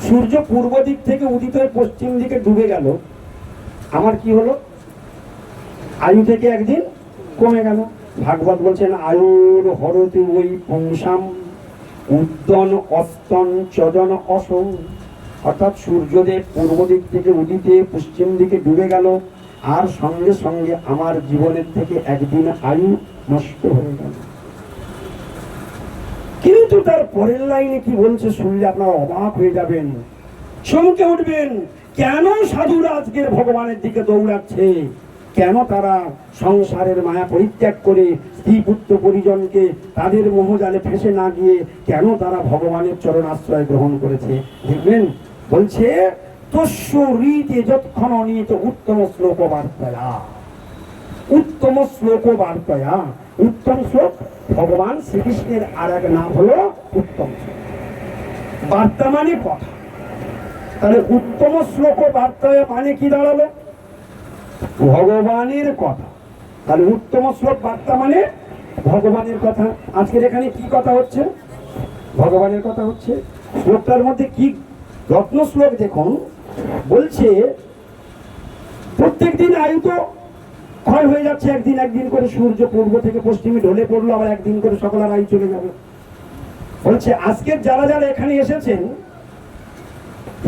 সূর্য পূর্ব দিক থেকে উদিত হয়ে পশ্চিম দিকে ডুবে গেল, আমার কি হলো? আয়ু থেকে একদিন কমে গেল। ভাগবত বলছেন, আয়ুর হরতি ওই পুংসাম উদ্যন অস্তন চজন অসৌ। অর্থাৎ সূর্যদেব পূর্ব দিক থেকে উদিতে পশ্চিম দিকে ডুবে গেল, আর সঙ্গে সঙ্গে আমার জীবনের থেকে একদিন আয়ু নষ্ট হয়ে গেল। কিন্তু তার পরের লাইনে কি বলছে শুনলে আপনারা অবাক হয়ে যাবেন, চমকে উঠবেন। কেন সাধুরা আজকের ভগবানের দিকে দৌড়াচ্ছে? কেন তারা সংসারের মায়া পরিত্যাগ করে স্ত্রী পুত্র পরিজনকে তাদের মোহজালে ফেঁসে না গিয়ে কেন তারা ভগবানের চরণ আশ্রয় গ্রহণ করেছে? দেখবেন, বলছে, তস্য হৃতে যৎক্ষণ অনিত উত্তম শ্লোক বার্তায়া। উত্তম শ্লোক বার্তায়া, উত্তম শ্লোক ভগবান শ্রীকৃষ্ণের আর এক নাম হলো উত্তম শ্লোক। বার্তা মানে কথা। তাহলে উত্তম শ্লোক বার্তায়া মানে কি দাঁড়ালো? ভগবানের কথা। তাহলে উত্তম শ্লোক বার্তা মানে ভগবানের কথা। আজকের এখানে কি কথা হচ্ছে? ভগবানের কথা হচ্ছে। শ্লোকটার মধ্যে কি রত্ন শ্লোক দেখুন। বলছে, প্রত্যেক দিন আয়ু তো ক্ষয় হয়ে যাচ্ছে, একদিন একদিন করে সূর্য পূর্ব থেকে পশ্চিমে ঢলে পড়লো, আবার একদিন করে সকলের আয়ু চলে যাবে। বলছে, আজকের যারা যারা এখানে এসেছেন,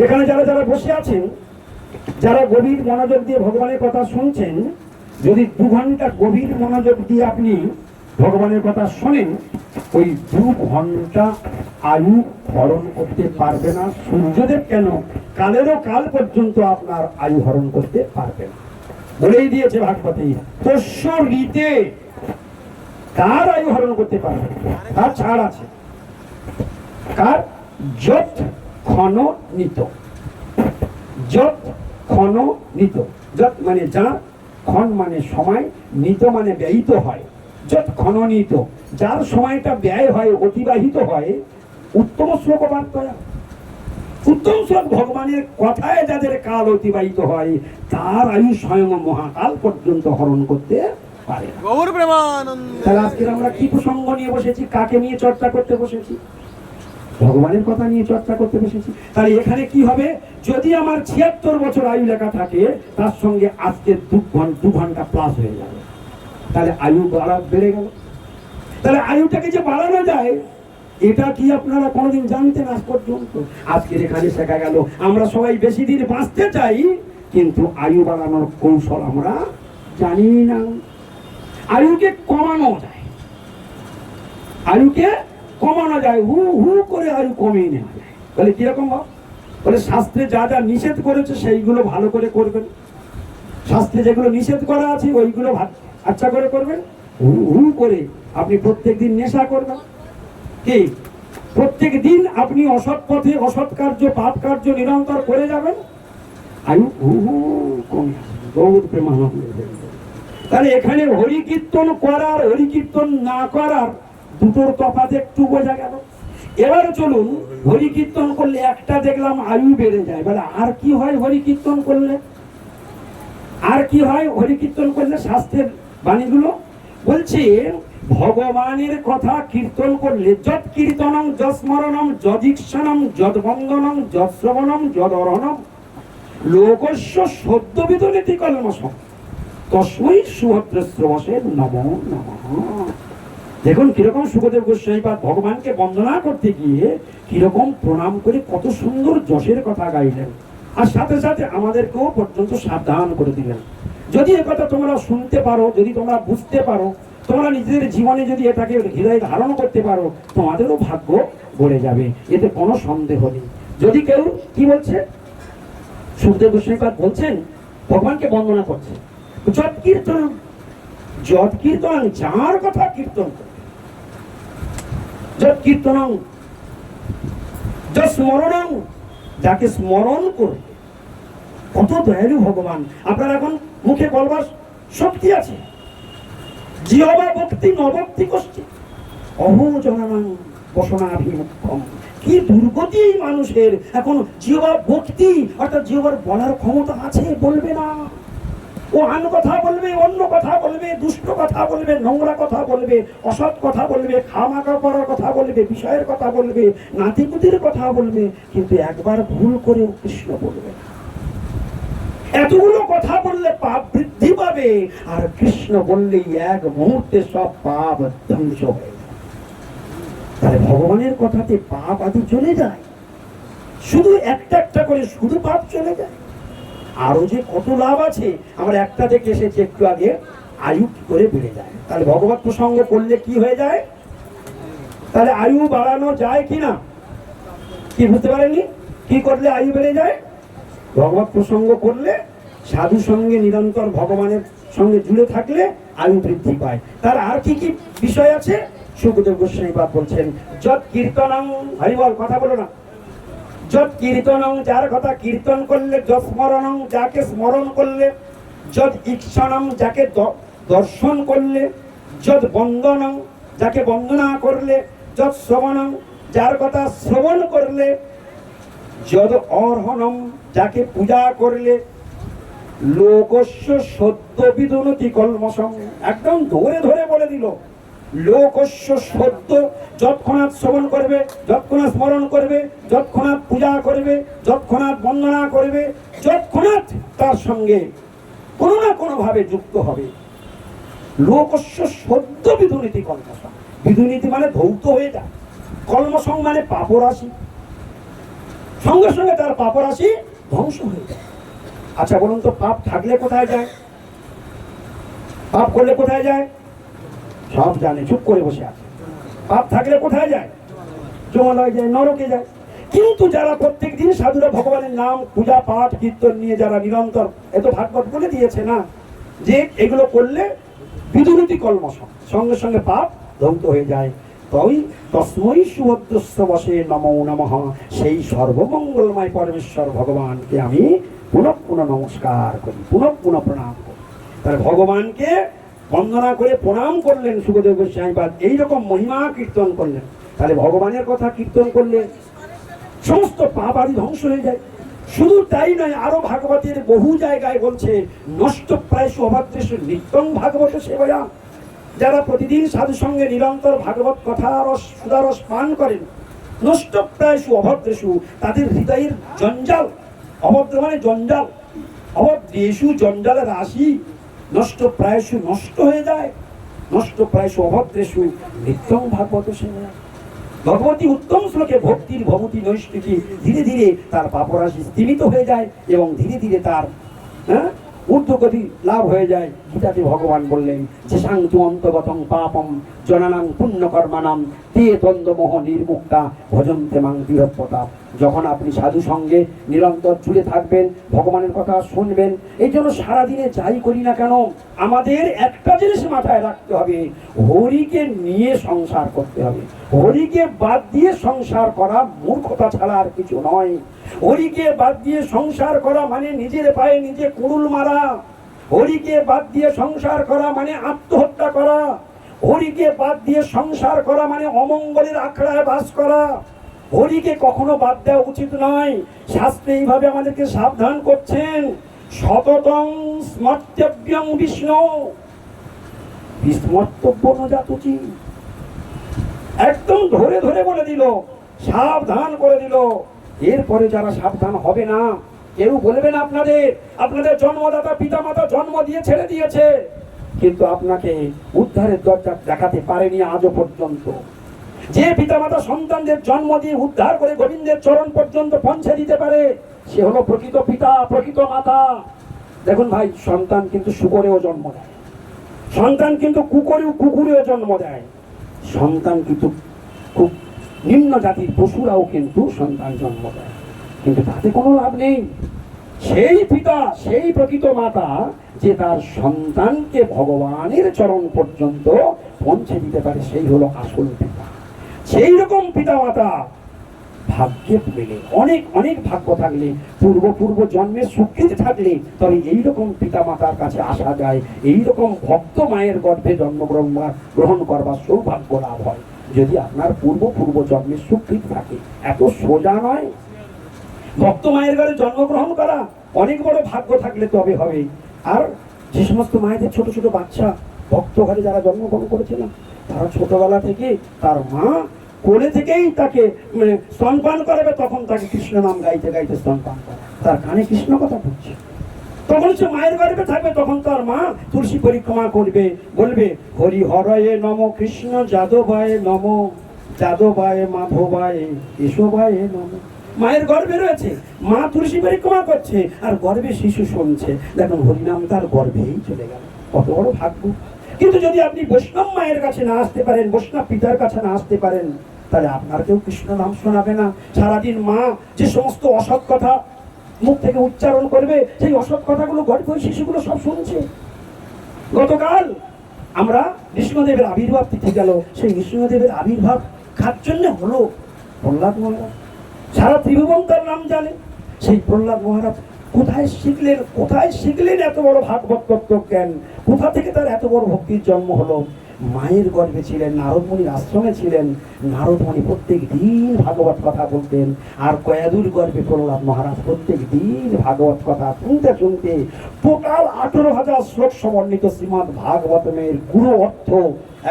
এখানে যারা যারা বসে আছেন, যারা গভীর মনোযোগ দিয়ে ভগবানের কথা শুনছেন, যদি 2 ঘন্টা গভীর মনোযোগ দিয়ে আপনি ভগবানের কথা শোনেন, ওই 2 ঘন্টা আয়ু হরণ করতে পারবে না সূর্যদেব। কেন? কালেরও কাল পর্যন্ত আপনার আয়ু হরণ করতে পারবে না। বলেই দিয়েছে ভাগবতে, তস্য হৃতে। কার আয়ু হরণ করতে পারবে? তার ছাড় আছে। কার? যৎ ক্ষণ নিত। যৎ ক্ষণ নিত। যৎ মানে যা, ক্ষণ মানে সময়, নিত মানে ব্যয়িত হয়। যৎ ক্ষণ নিত, যার সময়টা ব্যয় হয়, অতিবাহিত হয়, উত্তম শ্লোক বার্তা। উত্তম শ্লোক ভগবানের কথায় যাদের কাল অতিবাহিত হয় তার আয়ু স্বয়ং মহাকাল পর্যন্ত হরণ করতে পারে না। গৌর প্রেমানন্দ। তাহলে আজকে আমরা কি প্রসঙ্গ নিয়ে বসেছি, কাকে নিয়ে চর্চা করতে বসেছি? ভগবানের কথা নিয়ে চর্চা করতে বসেছি। তাহলে এখানে কি হবে, যদি আমার ৭৬ বছর আয়ু লেখা থাকে তার সঙ্গে আজকে 2 ঘন্টা প্লাস হয়ে যাবে, তাহলে আয়ু বেড়ে গেল। তাহলে আয়ুটাকে যে বাড়ানো যায় এটা কি আপনারা কোনোদিন জানতেন আজ পর্যন্ত? আজকের এখানে শেখা গেল। আমরা সবাই বেশি দিন বাঁচতে চাই কিন্তু আয়ু বাড়ানোর কৌশল আমরা জানি না। আয়ুকে কমানো যায়, আয়ুকে কমানো যায়, হু হু করে আয়ু কমিয়ে নেওয়া যায়। বলে কিরকম ভাব? বলে শাস্ত্রে যা যা নিষেধ করেছে সেইগুলো ভালো করে করবেন, শাস্ত্রে যেগুলো নিষেধ করা আছে ওইগুলো আচ্ছা করে করবেন। হু হু করে আপনি প্রত্যেকদিন নেশা করবেন, কি প্রত্যেক দিন আপনি অসৎ পথে অসৎ কার্য পাপ কার্য নিরন্তর করে যাবেন, আয়ু হু হু কমে আসবে। গৌর প্রেমানন্দ। তাহলে এখানে হরি কীর্তন করার হরি কীর্তন না করার দুটোর তফাৎ একটু বোঝা গেল। এবার চলুন, হরি কীর্তন করলে একটা দেখলাম আয়ু বেড়ে যায়, বলে আর কি হয় হরি কীর্তন করলে? আর কি হয় হরি কীর্তন করলে? শাস্ত্রের বাণীগুলো বলছে ভগবানের কথা কীর্তন করলে যৎ কীর্তনম যৎ স্মরণম যদীক্ষণম যৎ বন্দনম যৎ শ্রবণম যৎ অরহণম লোকস্য সদ্যবিদ নীতি কলমসম তস্মৈ সুভদ্রশ্রবসে নমো নমঃ। দেখুন কিরকম সুখদেব গোস্বামী পাদ ভগবানকে বন্দনা করতে গিয়ে কিরকম প্রণাম করে কত সুন্দর যশের কথা গাইলেন, আর সাথে সাথে আমাদেরকেও পর্যন্ত সাবধান করে দিলেন। যদি একথা তোমরা শুনতে পারো, যদি তোমরা বুঝতে পারো, তোমরা নিজেদের জীবনে যদি এটাকে হৃদয়ে ধারণ করতে পারো, তোমাদেরও ভাগ্য গড়ে যাবে, এতে কোনো সন্দেহ নেই। যদি কেউ কি বলছে, সুখদেব গোস্বামী পাদ বলছেন ভগবানকে বন্দনা করছে, যৎ কীর্তন যৎ কীর্তন যার কথা কীর্তন করে, যৎ কীর্তনং যৎ স্মরণং যাকে স্মরণ করে। কত দয়ালু ভগবান! আপনার এখন মুখে বলবার শক্তি আছে, জিহ্বা ভক্তি নভক্তি কষ্টি অহো জনানাং বসনাভিমুখম। কি দুর্গতি এই মানুষের! এখন জিহ্বা ভক্তি অর্থাৎ জিহ্বার বলার ক্ষমতা আছে, বলবে না, ও আন কথা বলবে, অন্য কথা বলবে, দুষ্ট কথা বলবে, নোংরা কথা বলবে, অসৎ কথা বলবে, খামাখা পড়ার কথা বলবে, বিষয়ের কথা বলবে, নাতিপুতির কথা বলবে, কিন্তু একবার ভুল করে কৃষ্ণ বলবে না। এতগুলো কথা বললে পাপ বৃদ্ধি পাবে, আর কৃষ্ণ বললেই এক মুহূর্তে সব পাপ ধ্বংস হয়ে যায়। তাহলে ভগবানের কথাতে পাপ আদি চলে যায়, শুধু একটা একটা করে শুধু পাপ চলে যায়। আরো যে কত লাভ আছে আমরা একটা দেখে এসেছি একটু আগে, আয়ু কি করে বেড়ে যায়। তাহলে ভগবত প্রসঙ্গ করলে কি হয়ে যায়? তাহলে আয়ু বাড়ানো যায় কিনা কি বুঝতে পারেননি? কি করলে আয়ু বেড়ে যায়? ভগবত প্রসঙ্গ করলে, সাধু সঙ্গে নিরন্তর ভগবানের সঙ্গে জুড়ে থাকলে আয়ু বৃদ্ধি পায়। তার আর কি কি বিষয় আছে? সুখদেব গোস্বামী পাদ বলছেন যৎ কীর্তনং, হরিবল কথা বলো না, যৎ কীর্তনং যার কথা কীর্তন করলে, যৎ স্মরণং যাকে স্মরণ করলে, যৎ ঈক্ষণং যাকে দর্শন করলে, যৎ বন্দনং যাকে বন্দনা করলে, যৎ শ্রবণং যার কথা শ্রবণ করলে, যদ অর্হণম যাকে পূজা করলে, লোকস্য সদ্য বিদুনতি কলমসং। একদম ধরে ধরে বলে দিল, লোকস্য সদ্য যৎক্ষণাৎ শ্রবণ করবে, যৎক্ষণাৎ স্মরণ করবে, যৎক্ষণাৎ পূজা করবে, যৎক্ষণাৎ বন্দনা করবে, যৎক্ষণাৎ তার সঙ্গে কোনো না কোনো ভাবে যুক্ত হবে, লোকস্য সদ্য বিদুনীতি কলমসং। বিদুনীতি মানে ধৌত হয়ে যায়, কলমসং মানে পাপরাশি, সঙ্গে সঙ্গে তার পাপরাশি ধ্বংস হয়ে যায়। আচ্ছা বলুন তো, পাপ থাকলে কোথায় যায়? পাপ করলে কোথায় যায়? সব জানে, চুপ করে বসে আছে। পাপ থাকলে কোথায় যায়? জমালয় যায়, নরকে যায়। কিন্তু যারা প্রত্যেক দিন সাধুরা ভগবানের নাম পূজা পাঠ কীর্তন নিয়ে যারা নিরন্তর, এত ভাগবত বলে দিয়েছে না যে এগুলো করলে বিদুরতি কলমসং, সঙ্গে সঙ্গে পাপ ধ্বংস হয়ে যায়। তস্মৈ সুভদ্রশ্রবসে নমো নমঃ। সেই সর্বমঙ্গলময় পরমেশ্বর ভগবানকে আমি পুনঃ পুনঃ নমস্কার করি, পুনঃ পুনঃ প্রণাম করি। তাহলে ভগবানকে বন্দনা করে প্রণাম করলেন সুখদেব গোস্বামী পাদ, এইরকম মহিমা কীর্তন করলেন। তাহলে ভগবানের কথা কীর্তন করলে সমস্ত পাপ আদি ধ্বংস হয়ে যায়। শুধু তাই নয়, আরো ভাগবতের বহু জায়গায় বলছে নষ্ট প্রায় অভাদ্রেশ নিত্যং ভাগবত সেবয়া। যারা প্রতিদিন সাধু সঙ্গে নিরন্তর ভাগবত কথা রস সুদারস পান করেন, নষ্ট প্রায় অভদ্রেশু, তাদের হৃদয়ের জঞ্জাল, অভদ্র মানে জঞ্জাল, অভদ্রেশু জঞ্জালের রাশি, নষ্ট প্রায়শু নষ্ট হয়ে যায়, নষ্ট প্রায়শু অভদ্রেশু নিত্যং ভাগবত সেবয়া। ভগবতী উত্তম শ্লোকে ভক্তির ভবতী নৈষ্ঠিকী, ধীরে ধীরে তার পাপরাশি স্তীমিত হয়ে যায় এবং ধীরে ধীরে তার ঊর্ধ্বগতি লাভ হয়ে যায়। গীতাতে ভগবান বললেন যে সাংতু অন্তগতং পাপম জনানাং পুণ্যকর্মানাম তে দ্বন্দ্বমোহ নির্মুক্তা ভজন্তে মাং বীরপ্রতা। যখন আপনি সাধু সঙ্গে নিরন্তর জুড়ে থাকবেন, ভগবানের কথা শুনবেন, এই জন্য সারাদিনে যাই করি না কেন আমাদের একটা জিনিস মাথায় রাখতে হবে, হরিকে নিয়ে সংসার করতে হবে। হরিকে বাদ দিয়ে সংসার করা মূর্খতা ছাড়া আর কিছু নয়। হরিকে বাদ দিয়ে সংসার করা মানে নিজের পায়ে নিজে কুড়ুল মারা। হরিকে বাদ দিয়ে সংসার করা মানে আত্মহত্যা করা। হরিকে বাদ দিয়ে সংসার করা মানে অমঙ্গলের আখড়ায় বাস করা। হরিকে কখনো বাদ দেওয়া উচিত নয়। শাস্ত্রে এইভাবে আমাদেরকে সাবধান করছেন, সততং স্মর্তব্যং বিষ্ণু বিস্মর্তব্য ন জাতুচি। একদম ধরে ধরে বলে দিল, সাবধান করে দিল। এরপরে যারা সাবধান হবে না, কেউ বলবে না আপনাদের জন্মদাতা পিতা মাতা জন্ম দিয়ে ছেড়ে দিয়েছে, কিন্তু আপনাকে উদ্ধারের দরজা দেখাতে পারেনি আজও পর্যন্ত। যে পিতামাতা সন্তানদের জন্ম দিয়ে উদ্ধার করে গোবিন্দের চরণ পর্যন্ত পৌঁছে দিতে পারে, সে হলো প্রকৃত পিতা, প্রকৃত মাতা। দেখুন ভাই, সন্তান কিন্তু শুকরেও জন্ম দেয়, সন্তান কিন্তু কুকুরেও জন্ম দেয়, সন্তান কিন্তু খুব নিম্ন জাতির পশুরাও কিন্তু সন্তান জন্ম দেয়, কিন্তু তাতে কোনো লাভ নেই। সেই পিতা, সেই প্রকৃত মাতা যে তার সন্তানকে ভগবানের চরণ পর্যন্ত পৌঁছে দিতে পারে, সেই হলো আসল পিতা। সেই রকম পিতা মাতা ভাগ্যে পেলে, অনেক অনেক ভাগ্য থাকলে, পূর্ব জন্মের সুকৃতি থাকলে, তবে এইরকম পিতা মাতার কাছে আসা যায়, এইরকম ভক্ত মায়ের গর্ভে জন্মগ্রহণ করবার সৌভাগ্য লাভ হয়, যদি আপনার পূর্ব জন্মের সুকৃতি থাকে। এত সোজা নয় ভক্ত মায়ের ঘরে জন্মগ্রহণ করা, অনেক বড় ভাগ্য থাকলে তবে হবে। আর যে সমস্ত মায়েদের ছোট ছোট বাচ্চা ভক্ত ঘরে যারা জন্মগ্রহণ করেছিল, তারা ছোটবেলা থেকে তার মা কোলে থেকেই তাকে স্তনপান করাবে, তখন তাকে কৃষ্ণ নাম গাইতে গাইতে স্তনপান করে, তার কানে কৃষ্ণ কথা বলছে। তখন সে মায়ের গর্ভে থাকবে, তখন তার মা তুলসী পরিক্রমা করবে, বলবে হরি হরয়ে নম, কৃষ্ণ যাদবায় নম, যাদবায় মাধবায় কেশবায় নম। মায়ের গর্ভে রয়েছে, মা তুলসী পরিক্রমা করছে, আর গর্ভে শিশু শুনছে। দেখুন, হরিনাম তার গর্ভেই চলে গেল, কত বড় ভাগ্য। কিন্তু যদি আপনি বৈষ্ণব মায়ের কাছে না আসতে পারেন, বৈষ্ণব পিতার কাছে না আসতে পারেন, তাহলে আপনার কেউ কৃষ্ণ নাম শোনাবে না। সারাদিন মা যে সমস্ত অসৎ কথা মুখ থেকে উচ্চারণ করবে, সেই অসৎ কথাগুলো গর্ভের শিশুগুলো সব শুনছে। গতকাল আমরা নৃসিংহদেবের আবির্ভাব তিথি গেল, সেই নৃসিংহদেবের আবির্ভাব কার জন্য হলো? প্রহ্লাদ মহারাজ। সারা ত্রিভুবন তার নাম জানে। সেই প্রহ্লাদ মহারাজ কোথায় শিখলেন এত বড় ভাগবত তত্ত্ব জ্ঞান? কোথা থেকে তার এত বড় ভক্তির জন্ম হলো? মায়ের গর্ভে ছিলেন, নারদমুনির আশ্রমে ছিলেন। নারদমুনি প্রত্যেক দিন ভাগবত কথা বলতেন, আর কয়াদুর গর্ভে প্রহ্লাদ মহারাজ প্রত্যেক দিন ভাগবত কথা শুনতে শুনতে টোটাল 18,000 শ্লোক সমন্বিত শ্রীমদ্ ভাগবতমের গুরু অর্থ,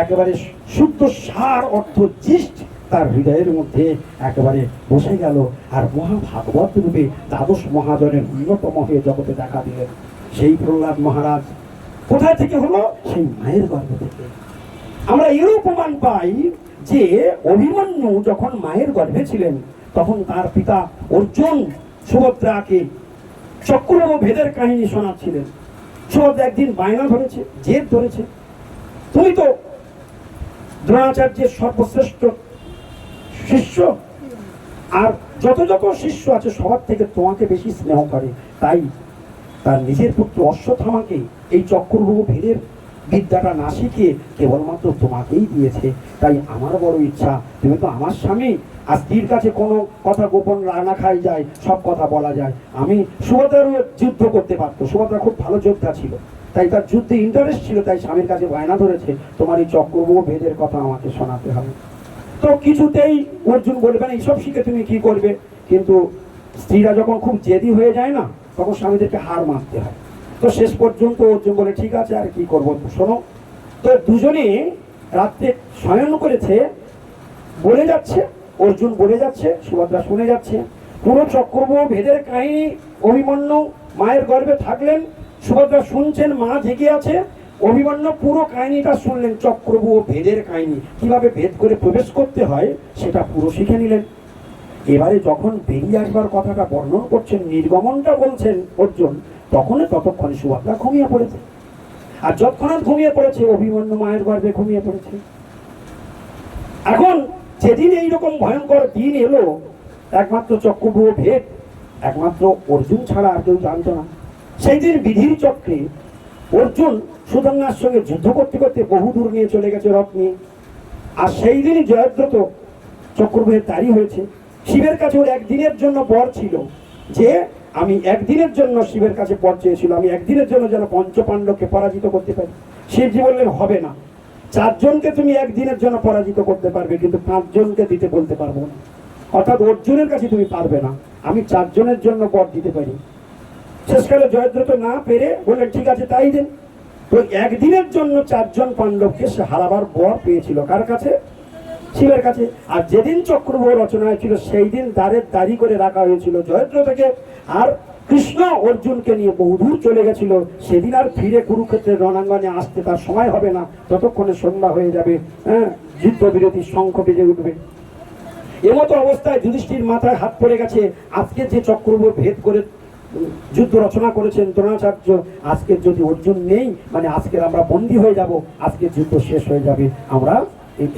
একেবারে শুদ্ধ সার অর্থ জিষ্ট তার হৃদয়ের মধ্যে একেবারে বসে গেল। আর মহাভাগবত রূপে দ্বাদশ মহাজনের অন্যতম হয়ে জগতে দেখা দিলেন। সেই প্রহ্লাদ মহারাজ কোথায় থেকে হলো? সেই মায়ের গর্ভ থেকে। আমরা এরও প্রমাণ পাই যে অভিমন্যু যখন মায়ের গর্ভে ছিলেন, তখন তার পিতা অর্জুন সুভদ্রাকে চক্রব্যূহ ভেদের কাহিনী শোনাচ্ছিলেন। সুভদ্রা একদিন বায়না ধরেছে, জেদ ধরেছে, তুমি তো দ্রোণাচার্যের সর্বশ্রেষ্ঠ শিষ্য, আর যত শিষ্য আছে সবার থেকে তোমাকে বেশি স্নেহ করে, তাই তার নিজের পুত্র অশ্বত্থামাকে এই চক্রব্যূহ ভেদের বিদ্যাটা না শিখিয়ে কেবলমাত্র তোমাকেই দিয়েছে। তাই আমার বড় ইচ্ছা, তুমি তো আমার স্বামী, আর স্ত্রীর কাছে কোনো কথা গোপন রান্না খাই যায়, সব কথা বলা যায়। আমি সুভদ্রারও যুদ্ধ করতে পারতো, সুভদ্রা খুব ভালো যোদ্ধা ছিল, তাই তার যুদ্ধে ইন্টারেস্ট ছিল, তাই স্বামীর কাছে বায়না ধরেছে তোমার এই চক্রব্যূহ ভেদের কথা আমাকে শোনাতে হবে। তো কিছুতেই অর্জুন বলবেন এইসব শিখে তুমি কি করবে? কিন্তু স্ত্রীরা যখন খুব জেদি হয়ে যায় না, তখন স্বামীদেরকে হার মানতে হয়। তো শেষ পর্যন্ত অর্জুন বলে ঠিক আছে আর কি করবো, শোনো। তো দুজনে রাত্রে শয়ন করেছে, বলে যাচ্ছে, অর্জুন বলে যাচ্ছে, সুভদ্রা শুনে যাচ্ছে। পুরো চক্রব্যূহ ভেদের কাহিনী, অভিমন্যু মায়ের গর্ভে থাকলেন, সুভদ্রা শুনছেন, মা জেগে আছে, অভিমন্যু পুরো কাহিনীটা শুনলেন, চক্রব্যূহ ভেদের কাহিনী, কিভাবে ভেদ করে প্রবেশ করতে হয় সেটা পুরো শিখে নিলেন। এবারে যখন বেরিয়ে আসবার কথাটা বর্ণন করছেন, নির্গমনটা বলছেন অর্জুন, ততক্ষণে সুভদ্রা ঘুমিয়ে পড়েছে। আর যৎক্ষণাৎ ঘুমিয়ে পড়েছে, অভিমন্যু মায়ের গর্ভে ঘুমিয়ে পড়েছে। এখন যেদিন এইরকম ভয়ঙ্কর দিন এলো, একমাত্র চক্রব্যূহ ভেদ একমাত্র অর্জুন ছাড়া আর কেউ জানত না। সেই দিন বিধির চক্রে অর্জুন সুদাঙ্গার সঙ্গে যুদ্ধ করতে করতে বহুদূর নিয়ে চলে গেছে রথ নিয়ে। আর সেই দিনই জয়দ্রথ চক্রব্যূহের দাঁড়ি হয়েছে। শিবের কাছে ওর একদিনের জন্য বর ছিল যে আমি একদিনের জন্য, শিবের কাছে বর চেয়েছিল আমি একদিনের জন্য যেন পঞ্চপাণ্ডবকে পরাজিত করতে পারি। শিবজি বললেন হবে না, 4 জনকে তুমি একদিনের জন্য পরাজিত করতে পারবে, কিন্তু 5 জনকে দিতে বলতে পারবো না। অর্থাৎ অর্জুনের কাছে তুমি পারবে না, আমি 4 জনের জন্য বর দিতে পারি। শেষকালে জয়দ্রথ না পেরে বললেন ঠিক আছে তাই দেন। তো একদিনের জন্য 4 জন পাণ্ডবকে সে হারাবার বর পেয়েছিল কার কাছে? শিবের কাছে। আর যেদিন চক্রব্যূহ রচনা হয়েছিল সেই দিন দাঁড়ি করে রাখা হয়েছিল জয়দ্রথকে। আর কৃষ্ণ অর্জুনকে নিয়ে বহুদূর চলে গেছিল, সেদিন আর ফিরে কুরুক্ষেত্রের রণাঙ্গনে আসতে তার সময় হবে না, ততক্ষণে সন্ধ্যা হয়ে যাবে, যুদ্ধ বিরতির শঙ্খ বেজে উঠবে। এমতো অবস্থায় যুধিষ্ঠির মাথায় হাত পড়ে গেছে, আজকে যে চক্রব্যূহ ভেদ করে যুদ্ধ রচনা করেছেন দ্রোণাচার্য, আজকে যদি অর্জুন নেই, মানে আজকের আমরা বন্দী হয়ে যাব, আজকে যুদ্ধ শেষ হয়ে যাবে, আমরা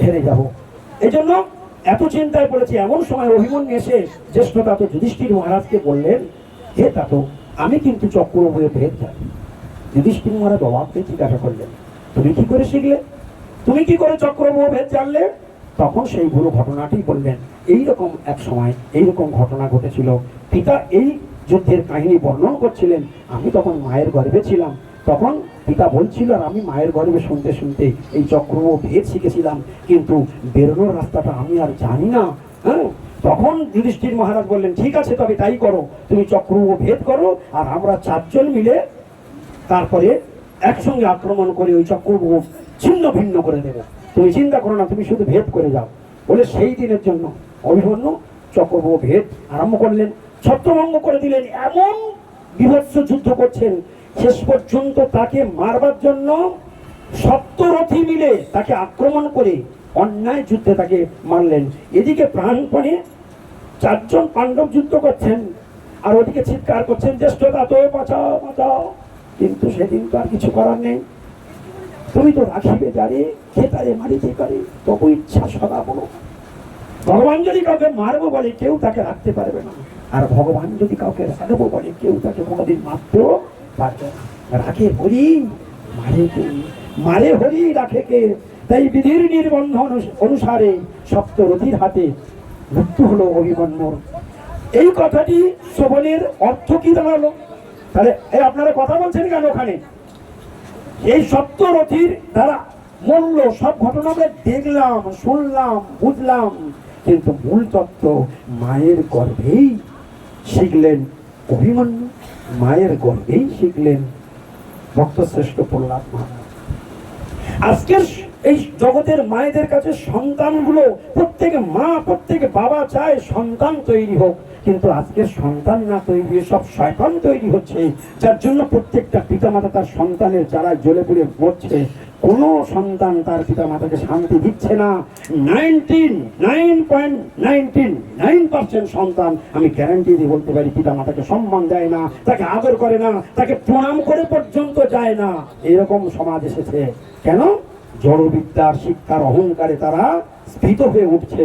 হেরে যাব। এই জন্য এত চিন্তায় পড়েছে। এমন সময় অভিমন্যু এসে জ্যেষ্ঠ তাত যুধিষ্ঠির মহারাজকে বললেন, হে তাত, আমি কিন্তু চক্রব্যূহে ভেদ জানি। যুধিষ্ঠির মহারাজ অবাক হয়ে জিজ্ঞাসা করলেন, তুমি কি করে শিখলে? তুমি কি করে চক্রব্যূহ ভেদ জানলে? তখন সেই পুরো ঘটনাটি বললেন। এইরকম এক সময় এইরকম ঘটনা ঘটেছিল। পিতা এই যুদ্ধের কাহিনী বর্ণন করছিলেন, আমি তখন মায়ের গর্ভে ছিলাম। তখন পিতা বলছিল, আর আমি মায়ের গর্ভে শুনতে শুনতে এই চক্রব্যূহ ভেদ শিখেছিলাম, কিন্তু বেরোনোর রাস্তাটা আমি আর জানি না। তখন যুধিষ্ঠির মহারাজ বললেন, ঠিক আছে তবে তাই করো, তুমি চক্রব্যূহ ভেদ করো, আর আমরা 4 জন মিলে তারপরে একসঙ্গে আক্রমণ করে ওই চক্রব্যূহ ছিন্ন ভিন্ন করে দেবে। তুমি চিন্তা করো না, তুমি শুধু ভেদ করে যাও। বলে সেই দিনের জন্য অভিমন্যু চক্রব্যূহ ভেদ আরম্ভ করলেন, ছত্রভঙ্গ করে দিলেন। এমন বীভৎস যুদ্ধ করছেন, শেষ পর্যন্ত তাকে মারবার জন্য 70 রথী মিলে তাকে আক্রমণ করে অন্যায় যুদ্ধে তাকে মারলেন। এদিকে প্রাণপণে 4 জন পাণ্ডব যুদ্ধ করছেন, আর ওদিকে চিৎকার করছেন, জ্যেষ্ঠ তাত বাঁচাও বাঁচাও। কিন্তু সেদিন তো আর কিছু করার নেই। তুমি তো রাখিবে যারে, খেতারে মারিতে পারে, তবু ইচ্ছা সদা বলো। ভগবান যদি কাউকে মারবো বলে, কেউ তাকে রাখতে পারবে না। আর ভগবান যদি কাউকে রাখবো বলে, কেউ তাকে কোনোদিন মারতেও পারবে না। রাখে হরি, মারে কে? মারে হরি, রাখে কে? তাই বিধির নির্বন্ধন অনুসারে 70 রথীর হাতে মৃত্যু হলো অভিমন্যুর। এই কথাটি শ্রবণের অর্থ কি দাঁড়ালো? তাহলে এই আপনারা কথা বলছেন কেন ওখানে? এই 70 রথীর দ্বারা মূল্য সব ঘটনা আমরা দেখলাম, শুনলাম, বুঝলাম, কিন্তু মূল তত্ত্ব মায়ের গর্ভেই শিখলেন অভিমন্যু, মায়ের গর্ভেই শিখলেন ভক্তশ্রেষ্ঠ প্রহ্লাদ মহারাজ। আজকের এই জগতের মায়েদের কাছে সন্তানগুলো, প্রত্যেকে মা, প্রত্যেকে বাবা চায় সন্তান তৈরি হোক, কিন্তু আজকের সন্তান না তৈরি, সব শয়তান তৈরি হচ্ছে, যার জন্য প্রত্যেকটা পিতামাতা তার সন্তানের যারা জ্বলে পুড়ে মরছে। কোনো সন্তান তার পিতামাতাকে শান্তি দিচ্ছে না। 99.99% সন্তান, আমি গ্যারান্টি দিয়ে বলতে পারি, পিতামাতাকে সম্মান দেয় না, তাকে আদর করে না, তাকে প্রণাম করে পর্যন্ত যায় না। এরকম সমাজ এসেছে কেন? জড়বিদ্যার শিক্ষার অহংকারে তারা স্ফীত হয়ে উঠছে।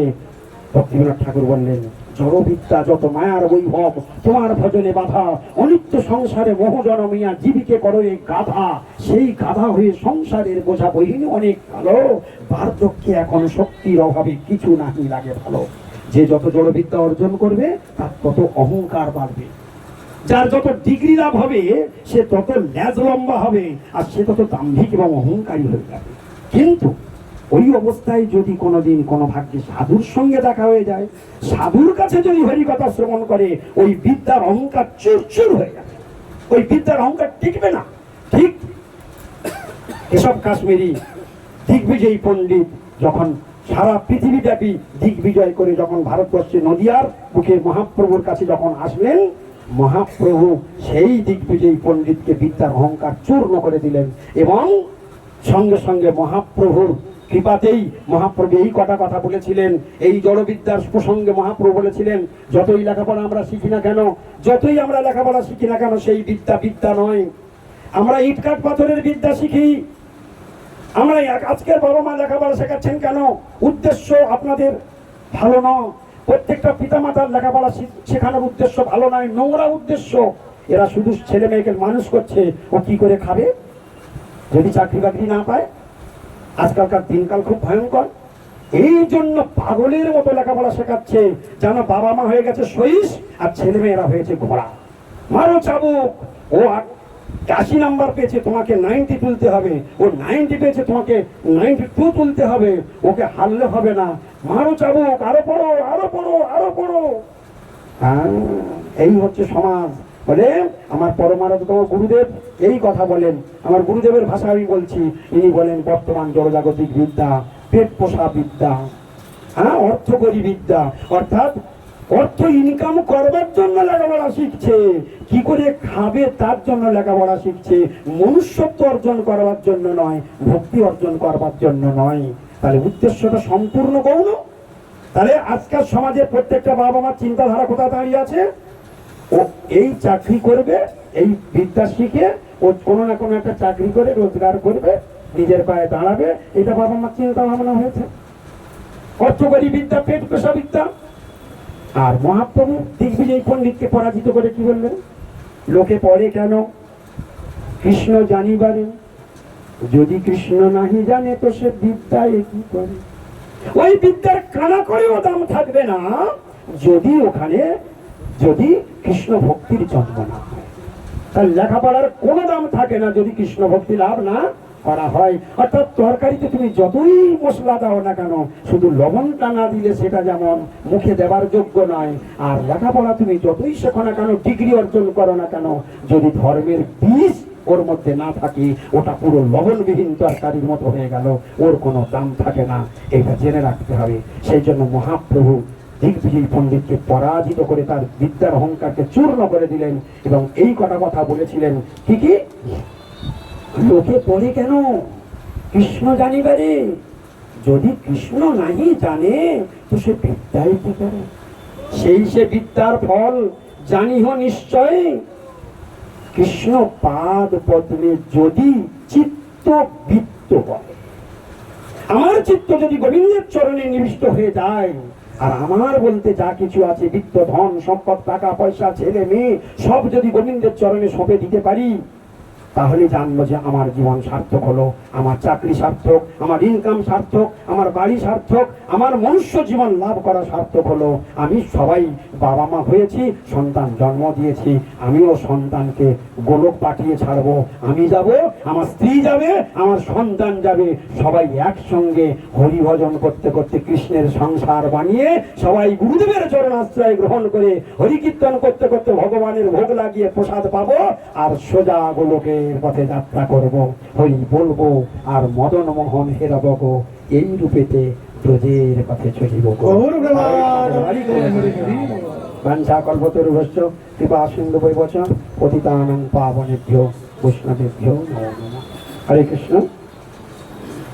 ভক্তিবিনোদ ঠাকুর বললেন, জড়বিদ্যা যত মায়ার বৈভব, তোমার ভজনে বাধা, অনিত্য সংসারে মোহ জনমিয়া জীবিকে করো এই গাধা। সেই গাধা হয়ে সংসারের বোঝা বহিনী অনেক ভালো, বার্ধক্যে এখন শক্তির অভাবে কিছু নাহি লাগে ভালো। যে যত জড়বিদ্যা অর্জন করবে তার তত অহংকার বাড়বে, যার যত ডিগ্রি লাভ হবে সে তত ল্যাজ লম্বা হবে, আর সে তত দাম্ভিক এবং অহংকারী হয়ে যাবে। কিন্তু ওই অবস্থায় যদি কোনোদিন কোনো ভাগ্যে সাধুর সঙ্গে দেখা হয়ে যায়, সাধুর কাছে যদি হরিকথা শ্রবণ করে, ওই বিদ্যার অহংকার চুরচুর হয়ে যাবে, ওই বিদ্যার অহংকার টিকবে না। ঠিক এসব কাশ্মীরি দিগ্বিজয়ী পণ্ডিত যখন সারা পৃথিবীব্যাপী দিগ্বিজয় করে যখন ভারতবর্ষে নদিয়ার বুকে মহাপ্রভুর কাছে যখন আসলেন, মহাপ্রভু সেই দিগ্বিজয়ী পণ্ডিতকে বিদ্যার অহংকার চূর্ণ করে দিলেন। এবং সঙ্গে সঙ্গে মহাপ্রভুর কৃপাতেই মহাপ্রভু এই কটা কথা বলেছিলেন। এই জড়বিদ্যার প্রসঙ্গে মহাপ্রভু বলেছিলেন, যতই লেখাপড়া আমরা শিখি না কেন, যতই আমরা লেখাপড়া শিখি না কেন, সেই বিদ্যা বিদ্যা নয়। আমরা ইট কাঠ পাথরের বিদ্যা শিখি। আমরা আজকের বাবা মা লেখাপড়া শেখাচ্ছেন কেন? উদ্দেশ্য আপনাদের ভালো নয়। প্রত্যেকটা পিতামাতার লেখাপড়া শেখানোর উদ্দেশ্য ভালো নয়, নোংরা উদ্দেশ্য। এরা শুধু ছেলে মেয়েকে মানুষ করছে, ও কি করে খাবে যদি চাকরি বাকরি না পায়। আজকালকার দিনকাল খুব ভয়ঙ্কর। এই জন্য পাগলের মতো লেখাপড়া শেখাচ্ছে, যেন বাবা মা হয়ে গেছে সহিস আর ছেলে মেয়েরা হয়েছে ঘোড়া। মারো চাবুক, ও 80 নাম্বার পেয়েছে, তোমাকে 90 তুলতে হবে। ও 90 পেয়েছে, তোমাকে 92 তুলতে হবে। ওকে হারলে হবে না। মারো চাবুক, আরো পড়ো, আরো পড়ো, আরো পড়ো। এই হচ্ছে সমাজ। বলে আমার পরমারাধ্যতম গুরুদেব এই কথা বলেন, আমার গুরুদেবের ভাষা আমি বলছি। ইনি বলেন, বর্তমান জড়জাগতিক বিদ্যা পেট পোষা বিদ্যা, অর্থকরী বিদ্যা, অর্থাৎ অর্থ ইনকাম করবার জন্য লেখাপড়া শিখছে, কি করে খাবে তার জন্য লেখাপড়া শিখছে, মনুষ্যত্ব অর্জন করবার জন্য নয়, ভক্তি অর্জন করবার জন্য নয়। তাহলে উদ্দেশ্যটা সম্পূর্ণ গৌণ। তাহলে আজকাল সমাজের প্রত্যেকটা বাবা মার চিন্তাধারা কোথায় দাঁড়িয়ে আছে? ও এই চাকরি করবে, এই বিদ্যা শিখে ও কোনো না কোনো একটা চাকরি করে রোজগার করবে, নিজের পায়ে দাঁড়াবে। এটা বাবা মার চিন্তা ভাবনা হয়েছে। অর্থকরী বিদ্যা পেট পোষা বিদ্যা। আর মহাপ্রভু দিগ্বিজয়ী পণ্ডিতকে পরাজিত করে কি বললেন? লোকে পড়ে কেন? কৃষ্ণ জানিবারে, যদি কৃষ্ণ নাহি জানে তো সে বিদ্যায় কি করে। ওই বিদ্যার কানা করেও দাম থাকবে না যদি কৃষ্ণ ভক্তির জন্ম না হয়। তার লেখাপড়ার কোনো দাম থাকে না যদি কৃষ্ণ ভক্তি লাভ না করা হয়। অর্থাৎ তরকারিতে তুমি যতই মশলা দাও না কেন, শুধু লবণটা না দিলে সেটা যেমন মুখে দেবার যোগ্য নয়। আর লেখাপড়া তুমি যতই শেখো না কেন, ডিগ্রি অর্জন করো না কেন, যদি ধর্মের বীজ ওর মধ্যে না থাকে, ওটা পুরো লবণবিহীন তরকারির মতো হয়ে গেল, ওর কোনো দাম থাকে না। এটা জেনে রাখতে হবে। সেই জন্য মহাপ্রভু দিগ্বিজয়ী পণ্ডিতকে পরাজিত করে তার বিদ্যার অহংকারকে চূর্ণ করে দিলেন। এবং এই কথা বলেছিলেন, কি কি লোকে পড়ে কেন? কৃষ্ণ জানিবারে, যদি কৃষ্ণ নাহি জানে তো সে বিদ্যায় কি করে। সেই সে বিদ্যার ফল জানিহ নিশ্চয়, কৃষ্ণ পাদ পদ্মে যদি চিত্ত বৃত্ত হয়। আমার চিত্ত যদি গোবিন্দের চরণে নিবিষ্ট হয়ে যায়, আর আমার বলতে যা কিছু আছে, বিত্ত ধন সম্পদ টাকা পয়সা ছেলে মেয়ে সব যদি গোবিন্দের চরণে সঁপে দিতে পারি, তাহলে জানবো যে আমার জীবন সার্থক হলো, আমার চাকরি সার্থক, আমার ইনকাম সার্থক, আমার বাড়ি সার্থক, আমার মনুষ্য জীবন লাভ করা সার্থক হলো। আমি সবাই বাবা মা হয়েছি, সন্তান জন্ম দিয়েছি, আমিও সন্তানকে গোলক পাঠিয়ে ছাড়বো। আমি যাব, আমার স্ত্রী যাবে, আমার সন্তান যাবে, সবাই একসঙ্গে হরি ভজন করতে করতে কৃষ্ণের সংসার বানিয়ে সবাই গুরুদেবের চরণ আশ্রয় গ্রহণ করে হরি কীর্তন করতে করতে ভগবানের ভোগ লাগিয়ে প্রসাদ পাবো, আর সোজা গোলকে পথে যাত্রা করব, হরি বলবো আর মদন মোহন হেরাব গো, এই রূপেতে ব্রজের পথে চলিব। বাঞ্ছা কল্পতরুভ্যশ্চ কৃপা সিন্ধু বৈবচ পতিতানাং পাবনেভ্যো বৈষ্ণবেভ্যো নমো নমঃ। হরে কৃষ্ণ।